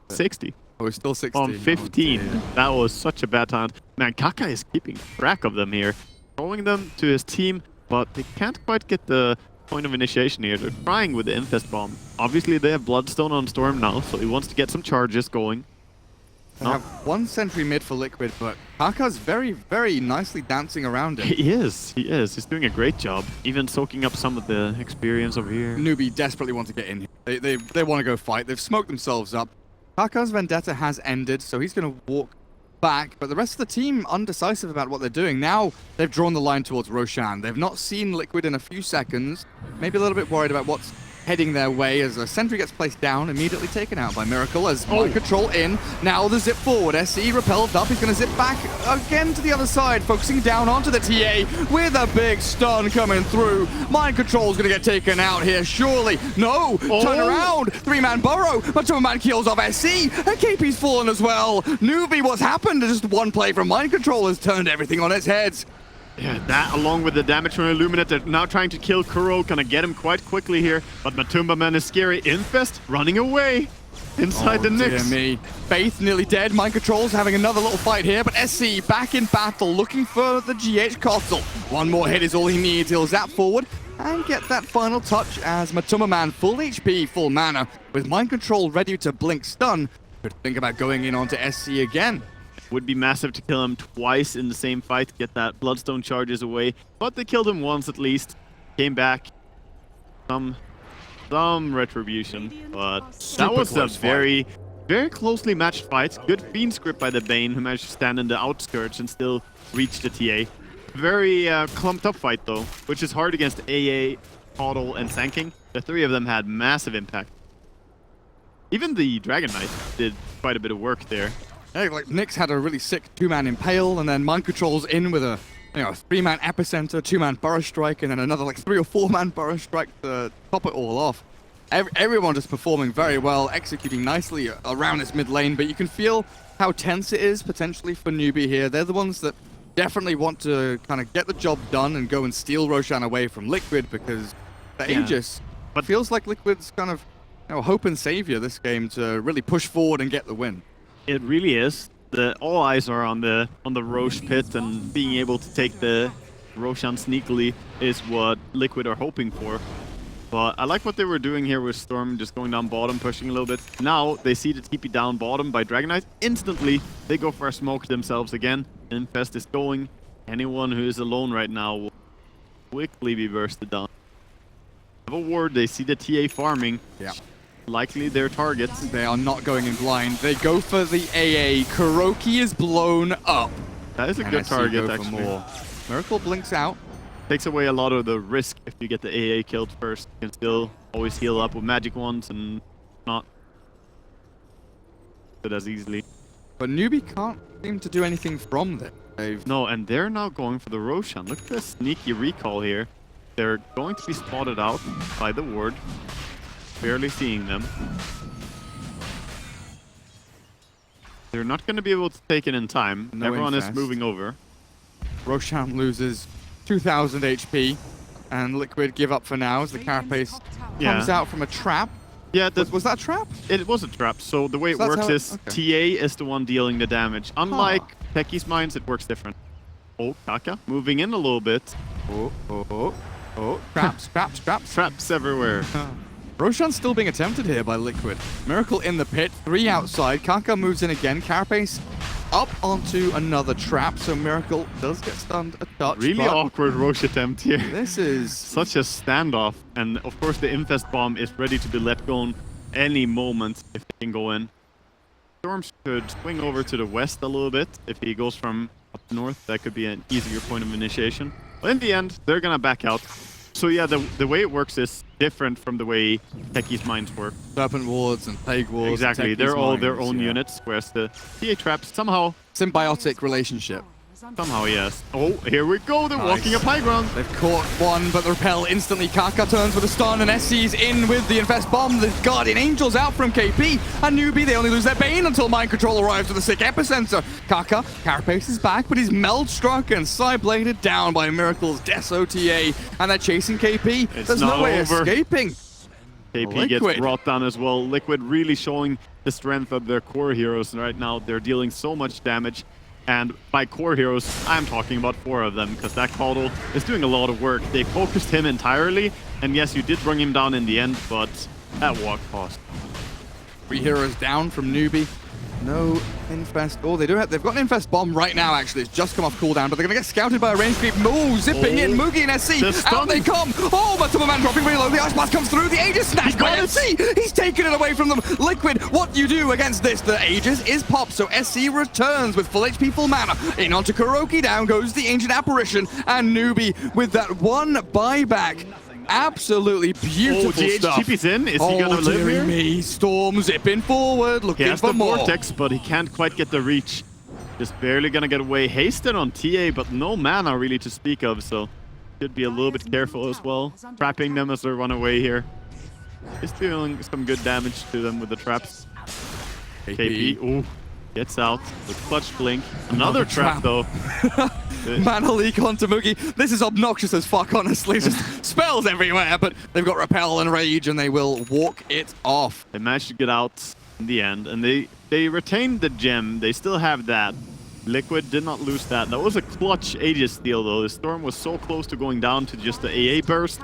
60. Oh, it's still 16. On 15. Oh, that was such a bad talent. Man, Kaka is keeping track of them here. Throwing them to his team, but they can't quite get the point of initiation here. They're trying with the Infest Bomb. Obviously, they have Bloodstone on Storm now, so he wants to get some charges going. They have one sentry mid for Liquid, but Kaka's very, very nicely dancing around it. He is. He is. He's doing a great job. Even soaking up some of the experience over here. Newbee desperately want to get in here. They want to go fight. They've smoked themselves up. Kaka's vendetta has ended, so he's going to walk back, but the rest of the team undecisive about what they're doing. Now they've drawn the line towards Roshan. They've not seen Liquid in a few seconds. Maybe a little bit worried about what's heading their way as a sentry gets placed down, immediately taken out by Miracle as mind control in. Now the zip forward. SE repelled up. He's going to zip back again to the other side, focusing down onto the TA with a big stun coming through. Mind control's going to get taken out here, surely. No! Turn around! Three-man burrow, but two-man kills off SE, and KP's fallen as well. Newbee, what's happened? Just one play from mind control has turned everything on its head. Yeah, that along with the damage from Illuminate, they're now trying to kill Kuro, gonna get him quite quickly here, but Matumba Man is scary. Infest running away inside the Nyx. Dear me. Faith nearly dead. Mind control's having another little fight here, but SC back in battle, looking for the GH Coastal. One more hit is all he needs. He'll zap forward and get that final touch as Matumba Man, full HP, full mana, with mind control ready to blink stun, could think about going in onto SC again. Would be massive to kill him twice in the same fight to get that Bloodstone charges away. But they killed him once at least. Came back. Some retribution. But that was a very closely matched fight. Good Fiend script by the Bane, who managed to stand in the outskirts and still reach the TA. Very clumped up fight though, which is hard against AA, Caudal, and Sanking. The three of them had massive impact. Even the Dragon Knight did quite a bit of work there. Yeah, like Nyx had a really sick two-man Impale, and then Mind Control's in with a three-man Epicenter, two-man Burrow Strike, and then another like three or four-man Burrow Strike to top it all off. Everyone just performing very well, executing nicely around this mid lane, but you can feel how tense it is potentially for Newbee here. They're the ones that definitely want to kind of get the job done and go and steal Roshan away from Liquid, because the Aegis, but feels like Liquid's kind of hope and savior this game to really push forward and get the win. It really is. All eyes are on the Roche pit, and being able to take the Roshan sneakily is what Liquid are hoping for. But I like what they were doing here with Storm, just going down bottom, pushing a little bit. Now they see the TP down bottom by Dragon Knight. Instantly, they go for a smoke themselves again. Infest is going. Anyone who is alone right now will quickly be bursted down. Have a ward, they see the TA farming. Yeah. Likely their targets. They are not going in blind. They go for the AA. Kuroki is blown up. That is a good target, actually. More. Miracle blinks out. Takes away a lot of the risk if you get the AA killed first. You can still always heal up with magic wands and not do it as easily. But Newbee can't seem to do anything from this. No, and they're now going for the Roshan. Look at the sneaky recall here. They're going to be spotted out by the ward. Barely seeing them. They're not going to be able to take it in time. No Everyone infest. is moving over. Roshan loses 2,000 HP, and Liquid give up for now as the Carapace comes out from a trap. Yeah, was that a trap? It was a trap. So the way it works is TA is the one dealing the damage. Unlike Techie's Mines, it works different. Oh, Kaka moving in a little bit. Oh. Traps. Traps everywhere. Roshan's still being attempted here by Liquid. Miracle in the pit, 3 outside. Kaka moves in again. Carapace up onto another trap, so Miracle does get stunned a touch. Really awkward Roche attempt here. This is such a standoff, and of course the Infest Bomb is ready to be let go any moment if he can go in. Storms could swing over to the west a little bit. If he goes from up north, that could be an easier point of initiation. But in the end, they're gonna back out. So yeah, the way it works is different from the way Techie's Mines work. Serpent Wards and Plague Wards. Exactly, they're all their own units, whereas the TA Traps somehow... Symbiotic relationship. Somehow, yes. Oh, here we go, they're walking up high ground. They've caught one, but the repel instantly. Kaka turns with a stun, and SC's in with the Infest Bomb. The Guardian Angel's out from KP, and Newbee, they only lose their Bane until Mind Control arrives with a sick Epicenter. Kaka, Carapace is back, but he's Meld struck and side-bladed down by Miracle's Deso TA, and they're chasing KP. There's no way escaping. KP gets brought down as well. Liquid really showing the strength of their core heroes right now. They're dealing so much damage. And by core heroes, I'm talking about 4 of them, because that Caudal is doing a lot of work. They focused him entirely, and yes, you did bring him down in the end, but at what cost? 3 heroes down from Newbee. No infest. Oh, they've got an infest bomb right now, actually. It's just come off cooldown, but they're going to get scouted by a range creep. No, zipping in. Mugi and SC. Out they come. Oh, but Man dropping really low. The Ice Blast comes through. The Aegis snatched by SC. He's taken it away from them. Liquid, what do you do against this? The Aegis is popped, so SC returns with full HP, full mana. In onto Kuroki. Down goes the Ancient Apparition. And Newbee with that one buyback. Absolutely beautiful stuff. GHGP's in. Is he gonna live here? Me. Storm zipping forward, looking for more. Vortex, but he can't quite get the reach. Just barely gonna get away. Hasted on TA, but no mana really to speak of, so should be a little bit careful as well. Trapping them as they run away here. He's dealing some good damage to them with the traps. KP, ooh, gets out with clutch blink. Another trap though. Mana leak onto Mugi. This is obnoxious as fuck, honestly. Just spells everywhere, but they've got Repel and Rage, and they will walk it off. They managed to get out in the end, and they retained the gem. They still have that. Liquid did not lose that. That was a clutch Aegis steal, though. The Storm was so close to going down to just the AA burst.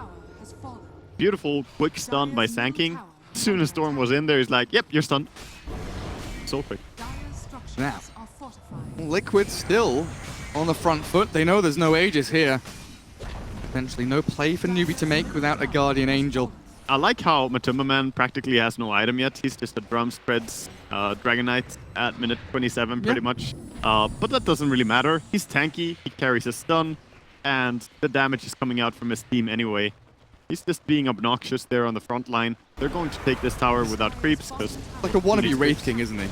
Beautiful, quick stun by Sanking. As soon as Storm was in there, he's like, yep, you're stunned. So quick. Now, Liquid still on the front foot. They know there's no Aegis here. Potentially no play for Newbee to make without a Guardian Angel. I like how Man practically has no item yet. He's just a drum spreads Dragon Knight at minute 27 pretty much. But that doesn't really matter. He's tanky, he carries a stun, and the damage is coming out from his team anyway. He's just being obnoxious there on the front line. They're going to take this tower without creeps because like a wannabe Wraith King, isn't he?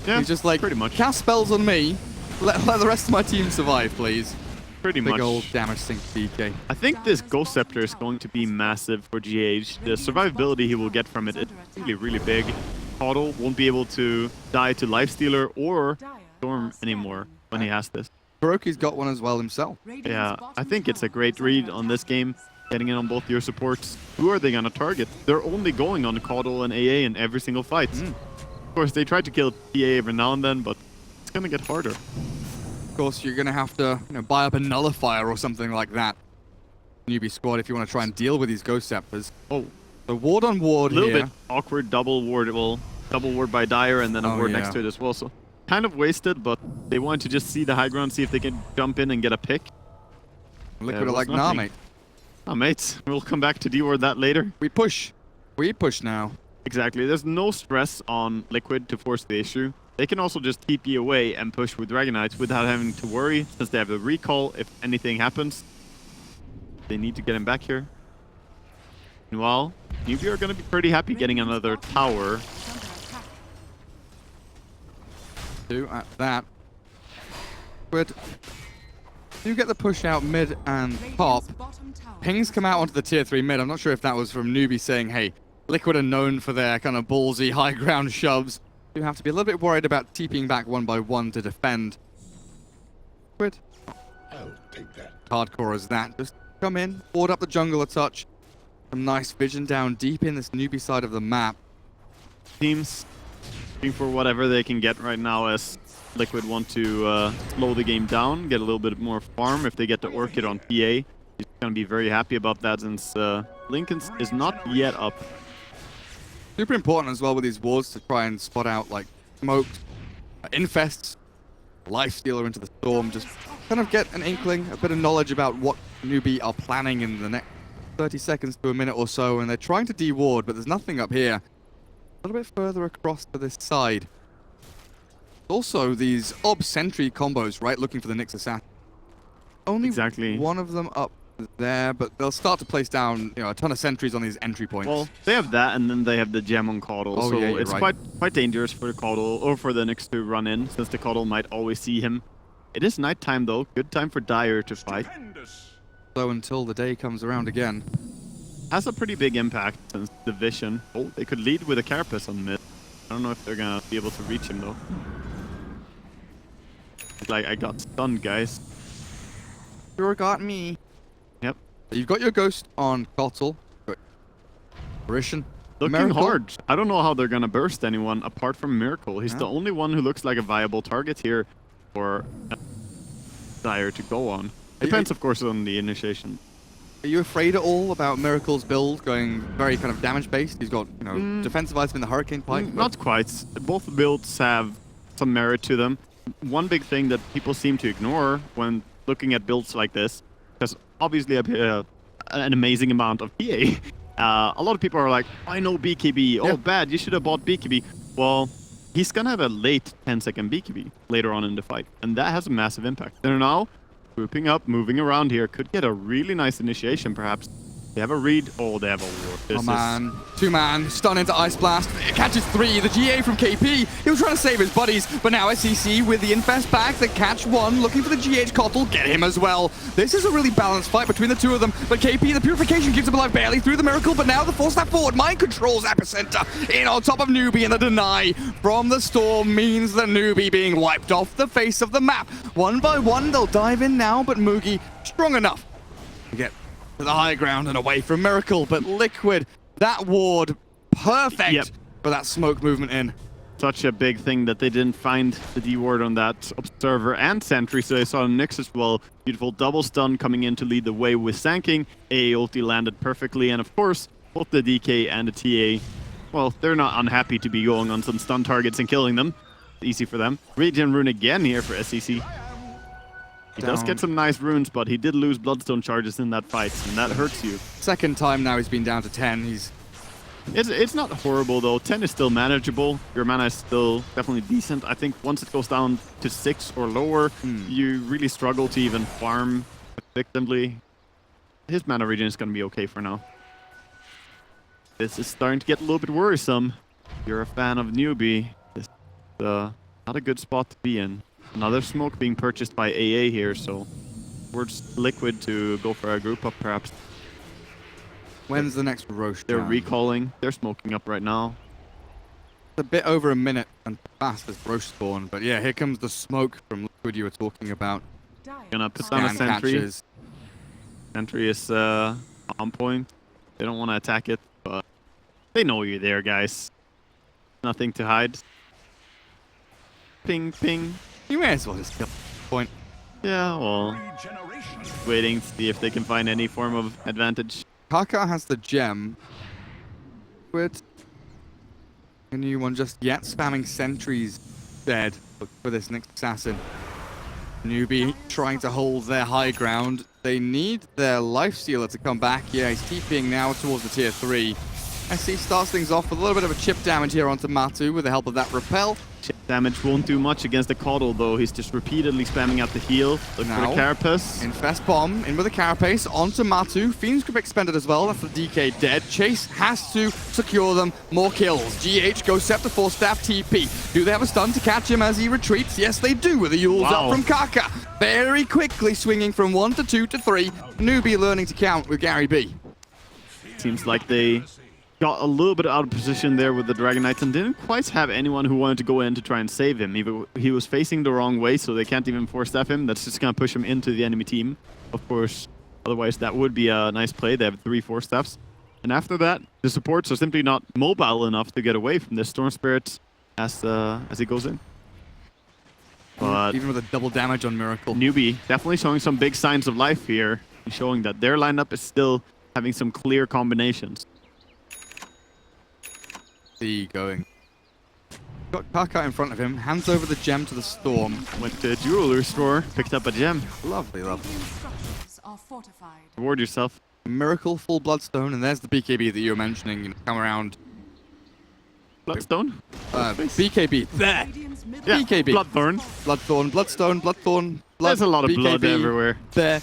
Yeah, he's just like, pretty much. Cast spells on me, let the rest of my team survive, please. Pretty much. Big old damage sink DK. I think this Ghost Scepter is going to be massive for GH. The survivability he will get from it is really, really big. Caudle won't be able to die to Lifestealer or Storm anymore when he has this. Kuroki's got one as well himself. Yeah, I think it's a great read on this game. Getting in on both your supports. Who are they going to target? They're only going on Caudle and AA in every single fight. Of course, they try to kill TA every now and then, but it's going to get harder. Of course, you're going to have to buy up a Nullifier or something like that. Newbie squad, if you want to try and deal with these Ghost Scepters. Oh, so ward on ward here. A little bit awkward double ward. Well, double ward by Dire and then a ward next to it as well. So kind of wasted, but they want to just see the high ground, see if they can jump in and get a pick. Liquid are like, nah, mate. Nah, mates. We'll come back to D-ward that later. We push. We push now. Exactly. There's no stress on Liquid to force the issue. They can also just TP away and push with Dragon Knights without having to worry, since they have the recall if anything happens. They need to get him back here. Meanwhile, Newbee are going to be pretty happy getting another tower. Do at that. But do get the push out mid and top. Pings come out onto the tier 3 mid. I'm not sure if that was from Newbee saying, hey, Liquid are known for their kind of ballsy high ground shoves. You have to be a little bit worried about TPing back one by one to defend. Liquid. I'll take that. Hardcore as that. Just come in, ward up the jungle a touch. Some nice vision down deep in this Newbee side of the map. Teams looking for whatever they can get right now as Liquid want to slow the game down, get a little bit more farm if they get the Orchid on PA. He's going to be very happy about that since Lincoln's is not yet up. Super important as well with these wards to try and spot out like smoked infests, Lifestealer into the storm, just kind of get an inkling, a bit of knowledge about what Newbee are planning in the next 30 seconds to a minute or so, and they're trying to de-ward, but there's nothing up here. A little bit further across to this side. Also, these Ob Sentry combos, right? Looking for the Nyx Assassin. Only one of them up there, but they'll start to place down, a ton of sentries on these entry points. Well, they have that, and then they have the gem on Caudle, so yeah, it's quite dangerous for the Caudle or for the Nyx to run in, since the Caudle might always see him. It is nighttime though, good time for Dire to fight. So until the day comes around again. Has a pretty big impact since the vision. Oh, they could lead with a Carapace on mid. I don't know if they're gonna be able to reach him though. It's like, I got stunned, guys. Sure got me. Yep. You've got your Ghost on Caudle. Apparition. Looking Miracle. hard. I don't know how they're gonna burst anyone apart from Miracle. He's the only one who looks like a viable target here for Dire to go on. Depends, of course, on the initiation. Are you afraid at all about Miracle's build going very kind of damage-based? He's got, defensive item in the Hurricane Pike. Not quite. Both builds have some merit to them. One big thing that people seem to ignore when looking at builds like this, because obviously an amazing amount of PA. A lot of people are like, I know BKB. Oh, bad, you should have bought BKB. Well, he's going to have a late 10-second BKB later on in the fight, and that has a massive impact. They're now grouping up, moving around here. Could get a really nice initiation, perhaps. They have a read. Oh, they have a ward. Oh, man. 2-man. Stun into Ice Blast. It catches 3. The GA from KP. He was trying to save his buddies, but now SEC with the Infest back. They catch 1. Looking for the GH Kotl. Get him as well. This is a really balanced fight between the two of them. But KP, the Purification keeps him alive barely through the Miracle, but now the Force Step forward. Mind controls Epicenter in on top of Newbee, and the deny from the Storm means that Newbee being wiped off the face of the map. One by one, they'll dive in now, but Mugi strong enough to get to the high ground and away from Miracle, but Liquid, that ward, perfect for that smoke movement in. Such a big thing that they didn't find the D ward on that Observer and Sentry, so they saw Nyx as well. Beautiful double stun coming in to lead the way with Sanking. A ulti landed perfectly, and of course, both the DK and the TA, well, they're not unhappy to be going on some stun targets and killing them. Easy for them. Regen rune again here for SEC. He does get some nice runes, but he did lose Bloodstone charges in that fight, and that hurts you. Second time now he's been down to 10. It's not horrible, though. 10 is still manageable. Your mana is still definitely decent. I think once it goes down to 6 or lower, you really struggle to even farm effectively. His mana regen is going to be okay for now. This is starting to get a little bit worrisome. If you're a fan of Newbee, this is not a good spot to be in. Another smoke being purchased by AA here, so towards Liquid to go for a group up, perhaps. When's the next Roche? They're recalling. They're smoking up right now. It's a bit over a minute and fast as Roche spawn, but yeah, here comes the smoke from Liquid you were talking about. Gonna put down a Scan sentry. catches. Sentry is on point. They don't want to attack it, but they know you're there, guys. Nothing to hide. Ping, ping. You may as well just kill point. Yeah, well, waiting to see if they can find any form of advantage. Kaka has the gem. Liquid. Anyone just yet spamming sentries dead for this next assassin. Newbee trying to hold their high ground. They need their lifestealer to come back. Yeah, he's TPing now towards the tier 3. SC starts things off with a little bit of a chip damage here onto Matu with the help of that repel. Chip damage won't do much against the Kotl, though. He's just repeatedly spamming out the heal. Look for the Carapace. Infest bomb in with the Carapace onto Matu. Fiend's Grip expended as well. That's the DK dead. Chase has to secure them. More kills. GH goes Scepter for staff TP. Do they have a stun to catch him as he retreats? Yes, they do with the Yules up from Kaka. Very quickly swinging from 1 to 2 to 3. Newbee learning to count with Gary B. Seems like they got a little bit out of position there with the Dragon Knights and didn't quite have anyone who wanted to go in to try and save him. He was facing the wrong way, so they can't even force staff him. That's just going to push him into the enemy team. Of course, otherwise that would be a nice play. They have 3 force staffs. And after that, the supports are simply not mobile enough to get away from the Storm Spirit as he goes in. But even with a double damage on Miracle. Newbee definitely showing some big signs of life here, and showing that their lineup is still having some clear combinations. Going. Got Kaka in front of him, hands over the gem to the Storm. Went to a jeweler store, picked up a gem. Lovely, lovely. Radiant structures are fortified. Reward yourself. Miracle, full Bloodstone, and there's the BKB that you were mentioning. You know, come around. Bloodstone? BKB. There! Radiant's middle Yeah, BKB. Bloodthorn. Bloodthorn, Bloodstone, Bloodthorn, Blood. There's a lot of BKB, blood everywhere. There.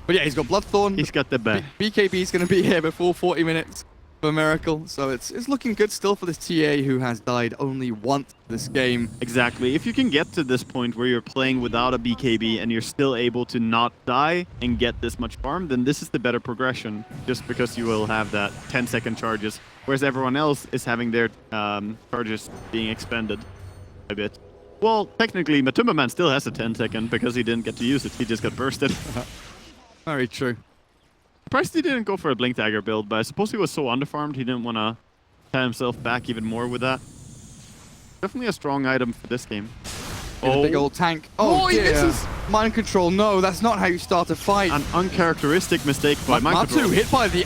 But yeah, he's got Bloodthorn. He's got the best. BKB's going to be here before 40 minutes for Miracle. So it's looking good still for this TA who has died only once this game. Exactly. If you can get to this point where you're playing without a BKB and you're still able to not die and get this much farm, then this is the better progression, just because you will have that 10-second charges, whereas everyone else is having their charges being expended a bit. Well, technically, Matumba Man still has a 10-second because he didn't get to use it. He just got bursted. Very true. Surprised he didn't go for a Blink Dagger build, but I suppose he was so underfarmed he didn't want to tie himself back even more with that. Definitely a strong item for this game. in a big Oh. old tank. Oh, he dear. misses. Mind control, no, that's not how you start a fight. An uncharacteristic mistake by Mind Matu Control. hit by the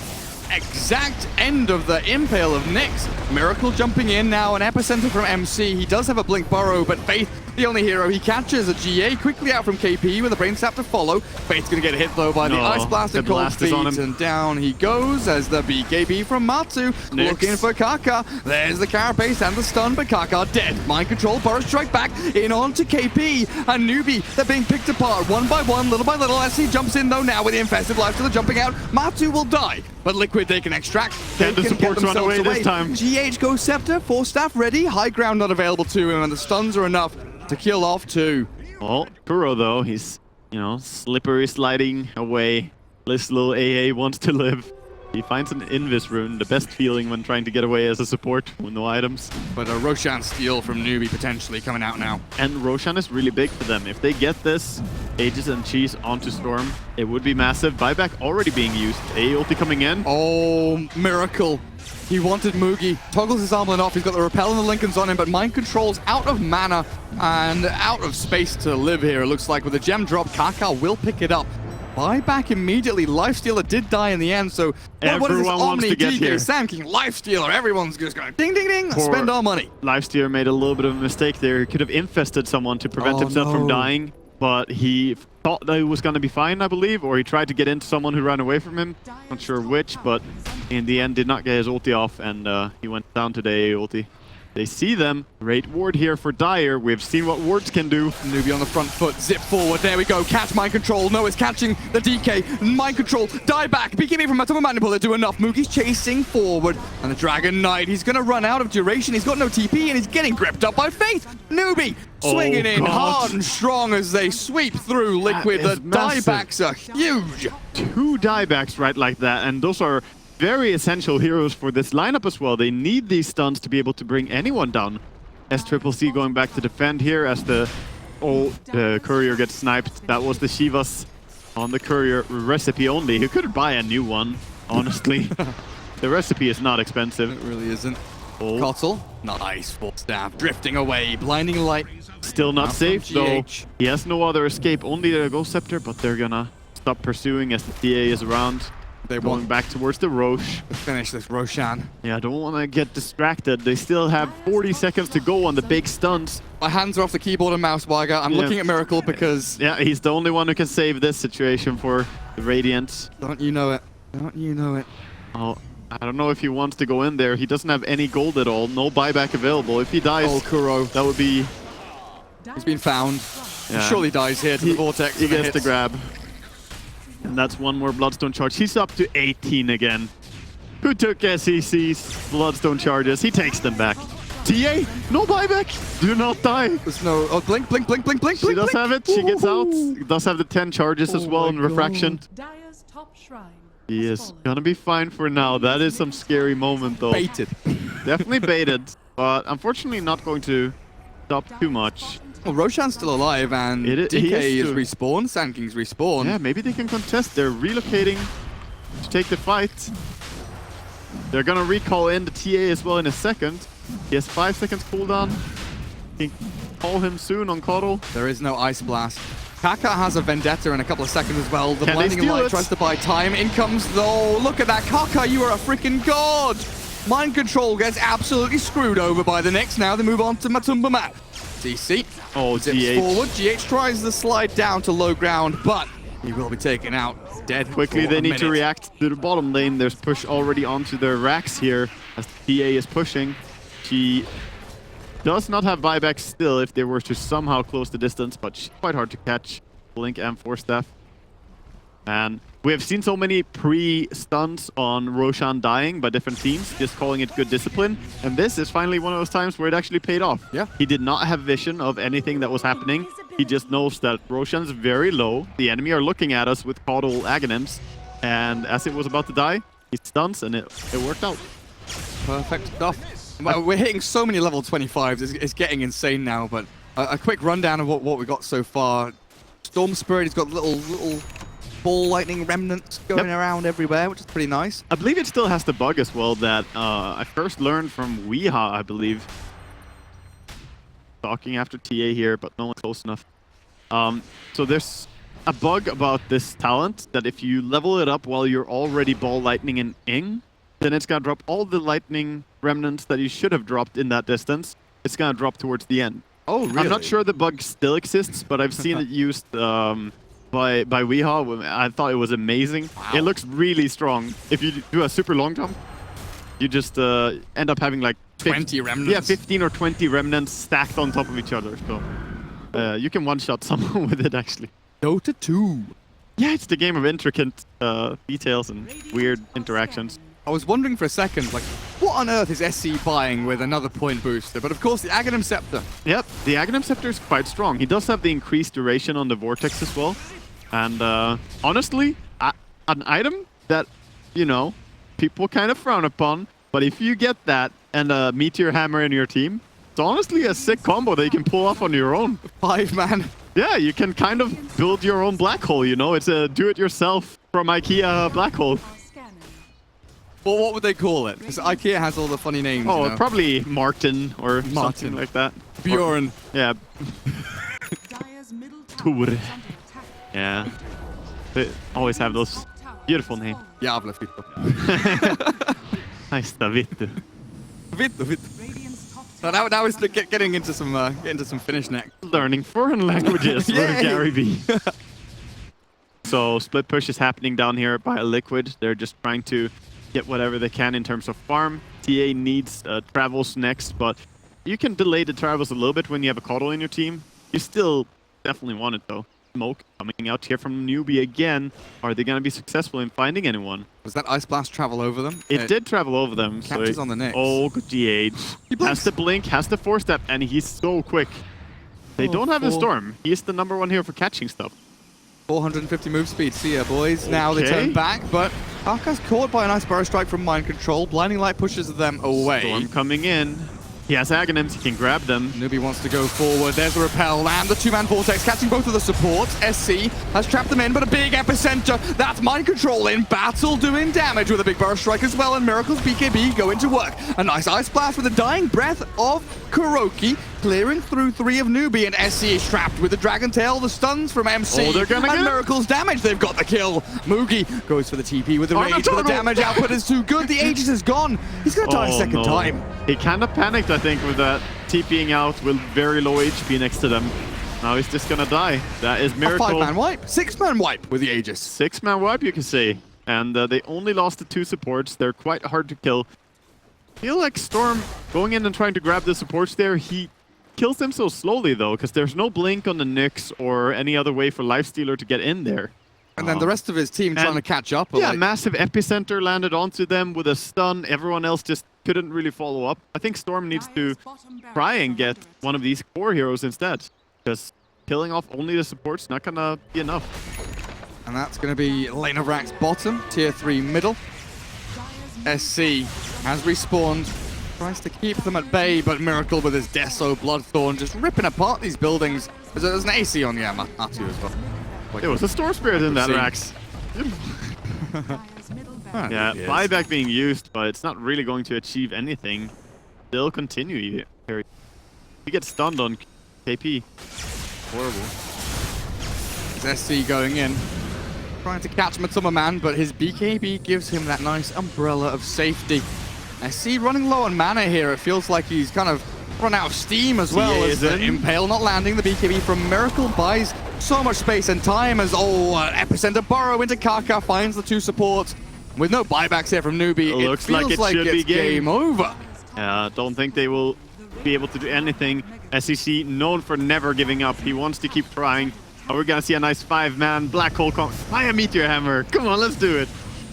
exact end of the impale of Nyx. Miracle jumping in now, an epicenter from MC. He does have a blink burrow, but Faith, the only hero he catches, a GA quickly out from KP with a brain sap to follow. Faith's gonna get hit though by the No, ice blast and the cold blast is on feet, him. and down he goes as the BKB from Matu Nyx. looking for Kaka. There's the carapace and the stun, but Kaka dead. Mind control, burrow strike back in onto KP and Newbee. They're being picked apart one by one, little by little. As he jumps in though now with the infested life to the jumping out. Matu will die, but Liquid they can extract. Can They the can get supports run themselves away this time? GH goes Scepter, 4 staff ready, high ground not available to him, and the stuns are enough to kill off 2. Well, Kuro though, he's, you know, slippery sliding away. This little AA wants to live. He finds an Invis rune, the best feeling when trying to get away as a support with no items. But a Roshan steal from Newbee potentially coming out now. And Roshan is really big for them. If they get this Aegis and Cheese onto Storm, it would be massive. Buyback already being used. A ulti coming in. Oh, miracle. He wanted Mugi, toggles his armlet off, he's got the repel and the Lincolns on him, but Mind Control's out of mana and out of space to live here, it looks like. With a gem drop, Kaka will pick it up. Buyback immediately. Lifestealer did die in the end, so what is this Everyone wants Omni, to get DK, here. Sand King, Lifestealer? Everyone's just going ding, ding, ding, Poor spend our money. Lifestealer made a little bit of a mistake there. He could have infested someone to prevent Oh, himself from no. dying, but he thought that he was going to be fine, I believe, or he tried to get into someone who ran away from him. Not sure which, but in the end did not get his ulti off, and he went down to the AA ulti. They see them. Great ward here for Dire. We've seen what wards can do. Newbee on the front foot, zip forward, there we go, catch Mind Control, no, it's catching the DK, Mind Control, die back, BKB from Atomic Magnet Bullet do enough, Mugi's chasing forward, and the Dragon Knight, he's gonna run out of duration, he's got no TP, and he's getting gripped up by Faith. Newbee swinging in God. hard and strong as they sweep through Liquid, That the is massive. diebacks are huge. 2 diebacks right like that, and those are very essential heroes for this lineup as well. They need these stuns to be able to bring anyone down. SCCC going back to defend here as the courier gets sniped. That was the Shivas on the courier recipe only. He could buy a new one, honestly. The recipe is not expensive. It really isn't. Oh, Kotl, nice, full staff, drifting away, blinding light. still not Out safe from though. GH. He has no other escape, only the Ghost Scepter, but they're gonna stop pursuing as the TA is around. They Going want back towards the Roche. to finish this Roshan. Yeah, I don't want to get distracted. They still have 40 seconds to go on the big stunts. My hands are off the keyboard and mouse, Wagger. I'm Yeah. looking at Miracle because Yeah, he's the only one who can save this situation for the Radiant. don't you know it? Don't you know it? Oh, I don't know if he wants to go in there. He doesn't have any gold at all. No buyback available. If he dies, Oh, Kuro. that would be... He's been found. Yeah. He surely dies here to the Vortex. He and the gets the hits. grab. And that's one more Bloodstone charge. He's up to 18 again. Who took SEC's Bloodstone charges? He takes them back. TA, no buyback. Do not die. There's no... Oh, blink, blink, blink, blink, blink, She blink, does blink. have it. She gets out. Ooh. Does have the 10 charges as Oh well my in refraction. Dire's top shrine. He has is fallen. gonna be fine for now. That is some scary moment though. Baited. Definitely baited, but unfortunately not going to stop too much. Well, Roshan's still alive and He DK is is too. respawned. Sand King's respawned. Yeah, maybe they can contest. They're relocating to take the fight. They're gonna recall in the TA as well in a second. He has 5 seconds cooldown. You can call him soon on Coddle. There is no Ice Blast. Kaka has a Vendetta in a couple of seconds as well. The Can they Blinding steal Light it? tries to buy time. In comes though. Look at that. Kaka, you are a freaking god. Mind Control gets absolutely screwed over by the Nyx. Now they move on to Matumba Map. CC Oh, zips GH. forward. GH tries the slide down to low ground, but he will be taken out. Dead. Quickly, for they a need to minute. react to the bottom lane. There's push already onto their racks here as the TA is pushing. She does not have buyback still if they were to somehow close the distance, but she's quite hard to catch. Blink and Force Staff. And we have seen so many pre-stunts on Roshan dying by different teams, just calling it good discipline. And this is finally one of those times where it actually paid off. Yeah. He did not have vision of anything that was happening. He just knows that Roshan's very low. The enemy are looking at us with Caudal Aghanims. And as it was about to die, he stuns and it worked out. Perfect stuff. Well, we're hitting so many level 25s. It's getting insane now, but a quick rundown of what we got so far. Storm Spirit, he's got little ball lightning remnants going around everywhere, which is pretty nice. I believe it still has the bug as well that I first learned from Weeha, I believe. stalking after TA here, but no one close enough. So there's a bug about this talent that if you level it up while you're already ball lightning and ing, then it's gonna drop all the lightning remnants that you should have dropped in that distance. It's gonna drop towards the end. Oh, really? I'm not sure the bug still exists, but I've seen it used by Weehaw. I thought it was amazing. Wow. It looks really strong. If you do a super long jump, you just end up having like 20 remnants. Yeah, 15 or 20 remnants stacked on top of each other. So you can one-shot someone with it, actually. Dota 2. Yeah, it's the game of intricate details and weird interactions. I was wondering for a second, like, what on earth is SC buying with another point booster? But of course, the Aghanim Scepter. Yep, the Aghanim Scepter is quite strong. He does have the increased duration on the Vortex as well. And honestly, an item that, you know, people kind of frown upon. But if you get that and a Meteor Hammer in your team, it's honestly a sick combo that you can pull off on your own. 5-man. Yeah, you can kind of build your own black hole, you know? It's a do-it-yourself from IKEA black hole. Well, what would they call it? Because IKEA has all the funny names. Oh, you know? probably Martin or something like that. Bjorn. Yeah. Tur. Tur. Yeah. They always have those beautiful names. Jävla fitta. Nice, Vittu. Vittu. So now it's getting into some Finnish neck. Learning foreign languages with Yay! Gary B. So split push is happening down here by Liquid. They're just trying to get whatever they can in terms of farm. TA needs travels next, but you can delay the travels a little bit when you have a Coddle in your team. You still definitely want it though. Smoke coming out here from Newbee again. Are they going to be successful in finding anyone? Was that Ice Blast travel over them? It did travel over them. Catches on the Nyx. Oh, good DH. He blinks. Has the blink, has the 4-step, and he's so quick. They don't have the Storm. He's the #1 here for catching stuff. 450 move speed. See ya, boys. Now they turn back, but Arca's caught by a nice Burrow Strike from Mind Control. Blinding Light pushes them away. Storm coming in. He has Aghanims, he can grab them. Newbee wants to go forward. There's the Repel and the 2-man Vortex catching both of the supports. SC has trapped them in, but a big epicenter. That's Mind Control in battle, doing damage with a big Burrow Strike as well, and Miracle's BKB going to work. A nice Ice Blast with the dying breath of Kuroki, clearing through 3 of Newbee, and SC is trapped with the Dragon Tail, the stuns from MC, they're gonna and get Miracle's damage. They've got the kill. Moogie goes for the TP with the rage, but the damage output is too good. The Aegis is gone. He's gonna die a second time. He kind of panicked, I think, with that TPing out with very low HP next to them. Now he's just gonna die. That is Miracle. A 5-man wipe, 6-man wipe with the Aegis. 6-man wipe, you can say. And they only lost the 2 supports. They're quite hard to kill. I feel like Storm going in and trying to grab the supports there, he kills them so slowly though, because there's no blink on the Nyx or any other way for Lifestealer to get in there. And then the rest of his team trying to catch up. Yeah, like, massive epicenter landed onto them with a stun. Everyone else just couldn't really follow up. I think Storm needs to try and get one of these core heroes instead, because killing off only the support's not gonna be enough. and that's going to be Lane of Rack's bottom, tier 3 middle. SC has respawned, tries to keep them at bay, but Miracle with his Deso Bloodthorn just ripping apart these buildings. There's an AC on, yeah, Matu as well. There was a Storm Spirit in that, Rax. Yeah, buyback being used, but it's not really going to achieve anything. They'll continue here. He gets stunned on KP. Horrible. It's SC going in, trying to catch Matuma Man, but his BKB gives him that nice umbrella of safety. SC running low on mana here. It feels like he's kind of run out of steam as well. As the Impale not landing. The BKB from Miracle buys so much space and time as Epicenter burrow into Kaka, finds the 2 supports. With no buybacks here from Newbee, it looks feels like it should be game over. Yeah, don't think they will be able to do anything. SEC known for never giving up. He wants to keep trying. Oh, we're gonna see a nice 5-man black hole come. Buy a Meteor Hammer. Come on, let's do it.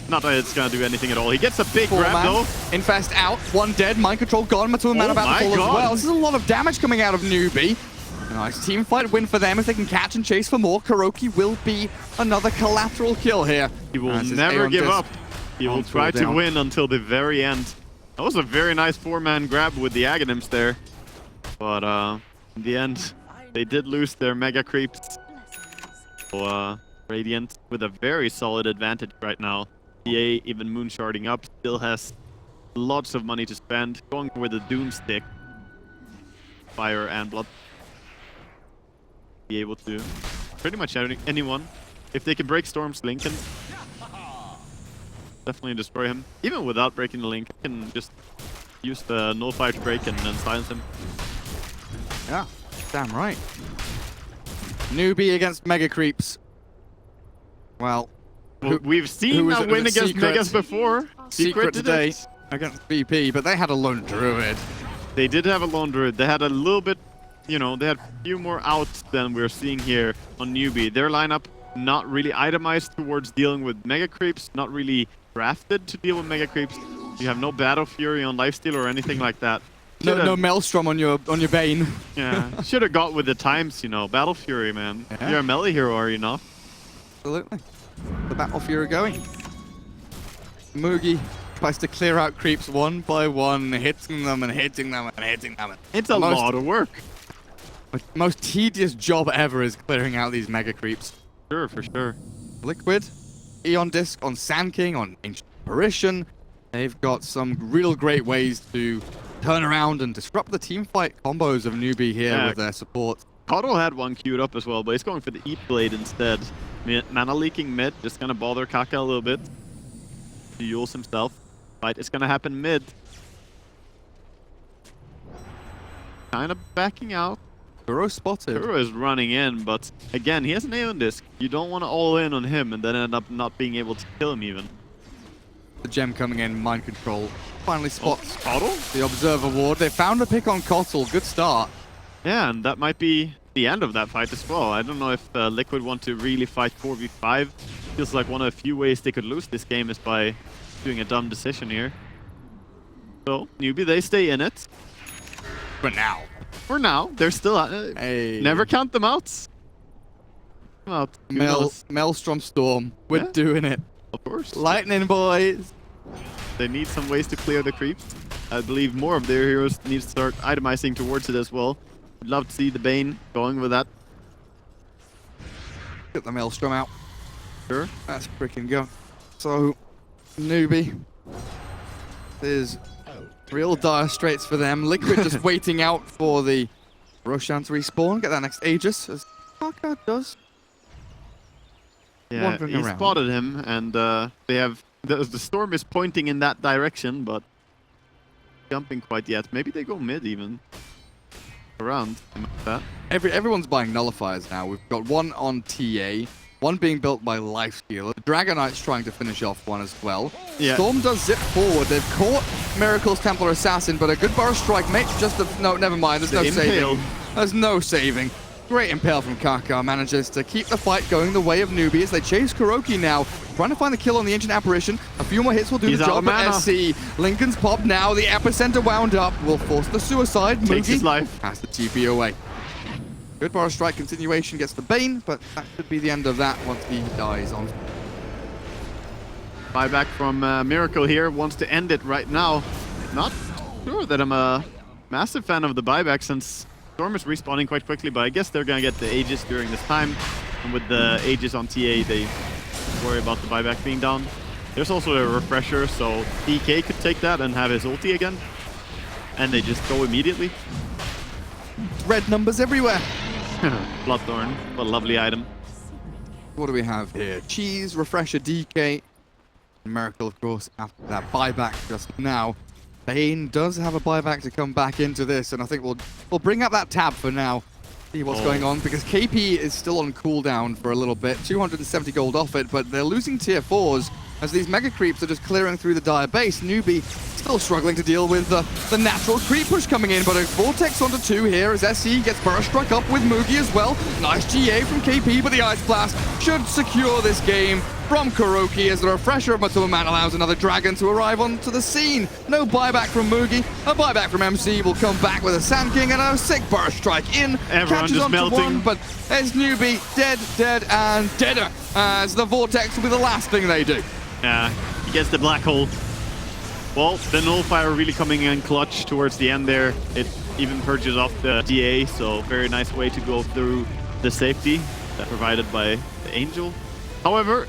Not that it's gonna do anything at all. He gets a big grab though. Infest out, 1 dead, Mind Control gone, Matuma Man about to fall as well. This is a lot of damage coming out of Newbee. A nice team fight win for them if they can catch and chase for more. Kuroki will be another collateral kill here. He will never give up. He will try to win until the very end. That was a very nice 4-man grab with the Aghanims there. But in the end, they did lose their mega creeps. So Radiant with a very solid advantage right now. EA even moonsharding up, still has lots of money to spend. Going with the Doomstick. fire and blood. Be able to pretty much anyone. If they can break Storm's link, and definitely destroy him. Even without breaking the link, can just use the nullifier to break and then silence him. Yeah, damn right. Newbee against Mega Creeps. Well, We've seen that win against Megas before. Secret did today it. against BP, but they had a lone druid. They did have a lone druid. They had a little bit, you know, they had a few more outs than we're seeing here on Newbee. Their lineup not really itemized towards dealing with Mega Creeps, not really drafted to deal with Mega Creeps. You have no Battle Fury on Lifesteal or anything like that. No Maelstrom on your Bane. Yeah, should have got with the times, you know. Battle Fury, man. Yeah. You're a melee hero, are you not? Absolutely. The Battle Fury going. Moogie tries to clear out creeps one by one, hitting them and hitting them and hitting them. It's a lot of work. The most tedious job ever is clearing out these Mega Creeps. Sure, for sure. Liquid, Eon Disc on Sand King, on Ancient Apparition. They've got some real great ways to turn around and disrupt the teamfight combos of Newbee here with their support. Coddle had one queued up as well, but he's going for the Eat Blade instead. Mana leaking mid, just gonna bother Kaka a little bit. He Yules himself. Fight is gonna happen mid. Kind of backing out. Kuro spotted. Kuro is running in, but again, he has an Aeon Disc. You don't want to all in on him and then end up not being able to kill him even. The gem coming in, mind control. Finally spots Coddle? the Observer Ward. They found a pick on Kotl. Good start. Yeah, and that might be the end of that fight as well. I don't know if Liquid want to really fight 4v5. Feels like one of the few ways they could lose this game is by doing a dumb decision here. So, Newbee, they stay in it. For now. For now, they're still Hey. never count them out. Maelstrom Storm. We're doing it. Of course. Lightning, boys. They need some ways to clear the creeps. I believe more of their heroes need to start itemizing towards it as well. I'd love to see the Bane going with that. Get the Maelstrom out. Sure. Let's freaking go. So, Newbee. There's real dire straits for them. Liquid just waiting out for the Roshan to respawn. Get that next Aegis, as Kaka does. Yeah, Wandering he around. spotted him, and they have the storm is pointing in that direction, but jumping quite yet. Maybe they go mid even. Around like that. Everyone's buying nullifiers now. We've got one on TA, one being built by Lifesteal. Dragon Knight's trying to finish off one as well. Yeah. Storm does zip forward. They've caught Miracle's Templar Assassin, but a good burst strike makes just a... No, never mind. There's no Impale. saving. There's no saving. Great Impale from Kaka manages to keep the fight going the way of Newbee as they chase Kuroki now. Trying to find the kill on the Ancient Apparition. A few more hits will do He's the out of job, but mana. SC. Lincoln's popped now. The epicenter wound up. Will force the suicide. Takes his Moogie life. has the TP away. Good Boros Strike continuation gets the Bane, but that should be the end of that once he dies on. Buyback from Miracle here, wants to end it right now. Not sure that I'm a massive fan of the buyback since Storm is respawning quite quickly, but I guess they're gonna get the Aegis during this time. And with the Aegis on TA, they worry about the buyback being down. There's also a refresher, so DK could take that and have his ulti again. And they just go immediately. Red numbers everywhere. Bloodthorn, what a lovely item. What do we have here? Cheese, Refresher, DK. Miracle, of course, after that buyback just now. Bane does have a buyback to come back into this, and I think we'll bring up that tab for now. See what's going on, because KP is still on cooldown for a little bit. 270 gold off it, but they're losing tier 4s as these mega creeps are just clearing through the dire base. Newbee still struggling to deal with the natural creep push coming in, but a Vortex onto 2 here as SC gets burst struck up with Moogie as well. Nice GA from KP, but the Ice Blast should secure this game from Kuroki as the refresher of Matuman allows another dragon to arrive onto the scene. No buyback from Moogie. A buyback from MC will come back with a Sand King and a sick burst strike in. Everyone Catches just onto melting. one, but there's Newbee dead, and deader as the Vortex will be the last thing they do. Yeah, he gets the black hole. Well, the nullifier really coming in clutch towards the end there. It even purges off the DA, so very nice way to go through the safety that provided by the Angel. However,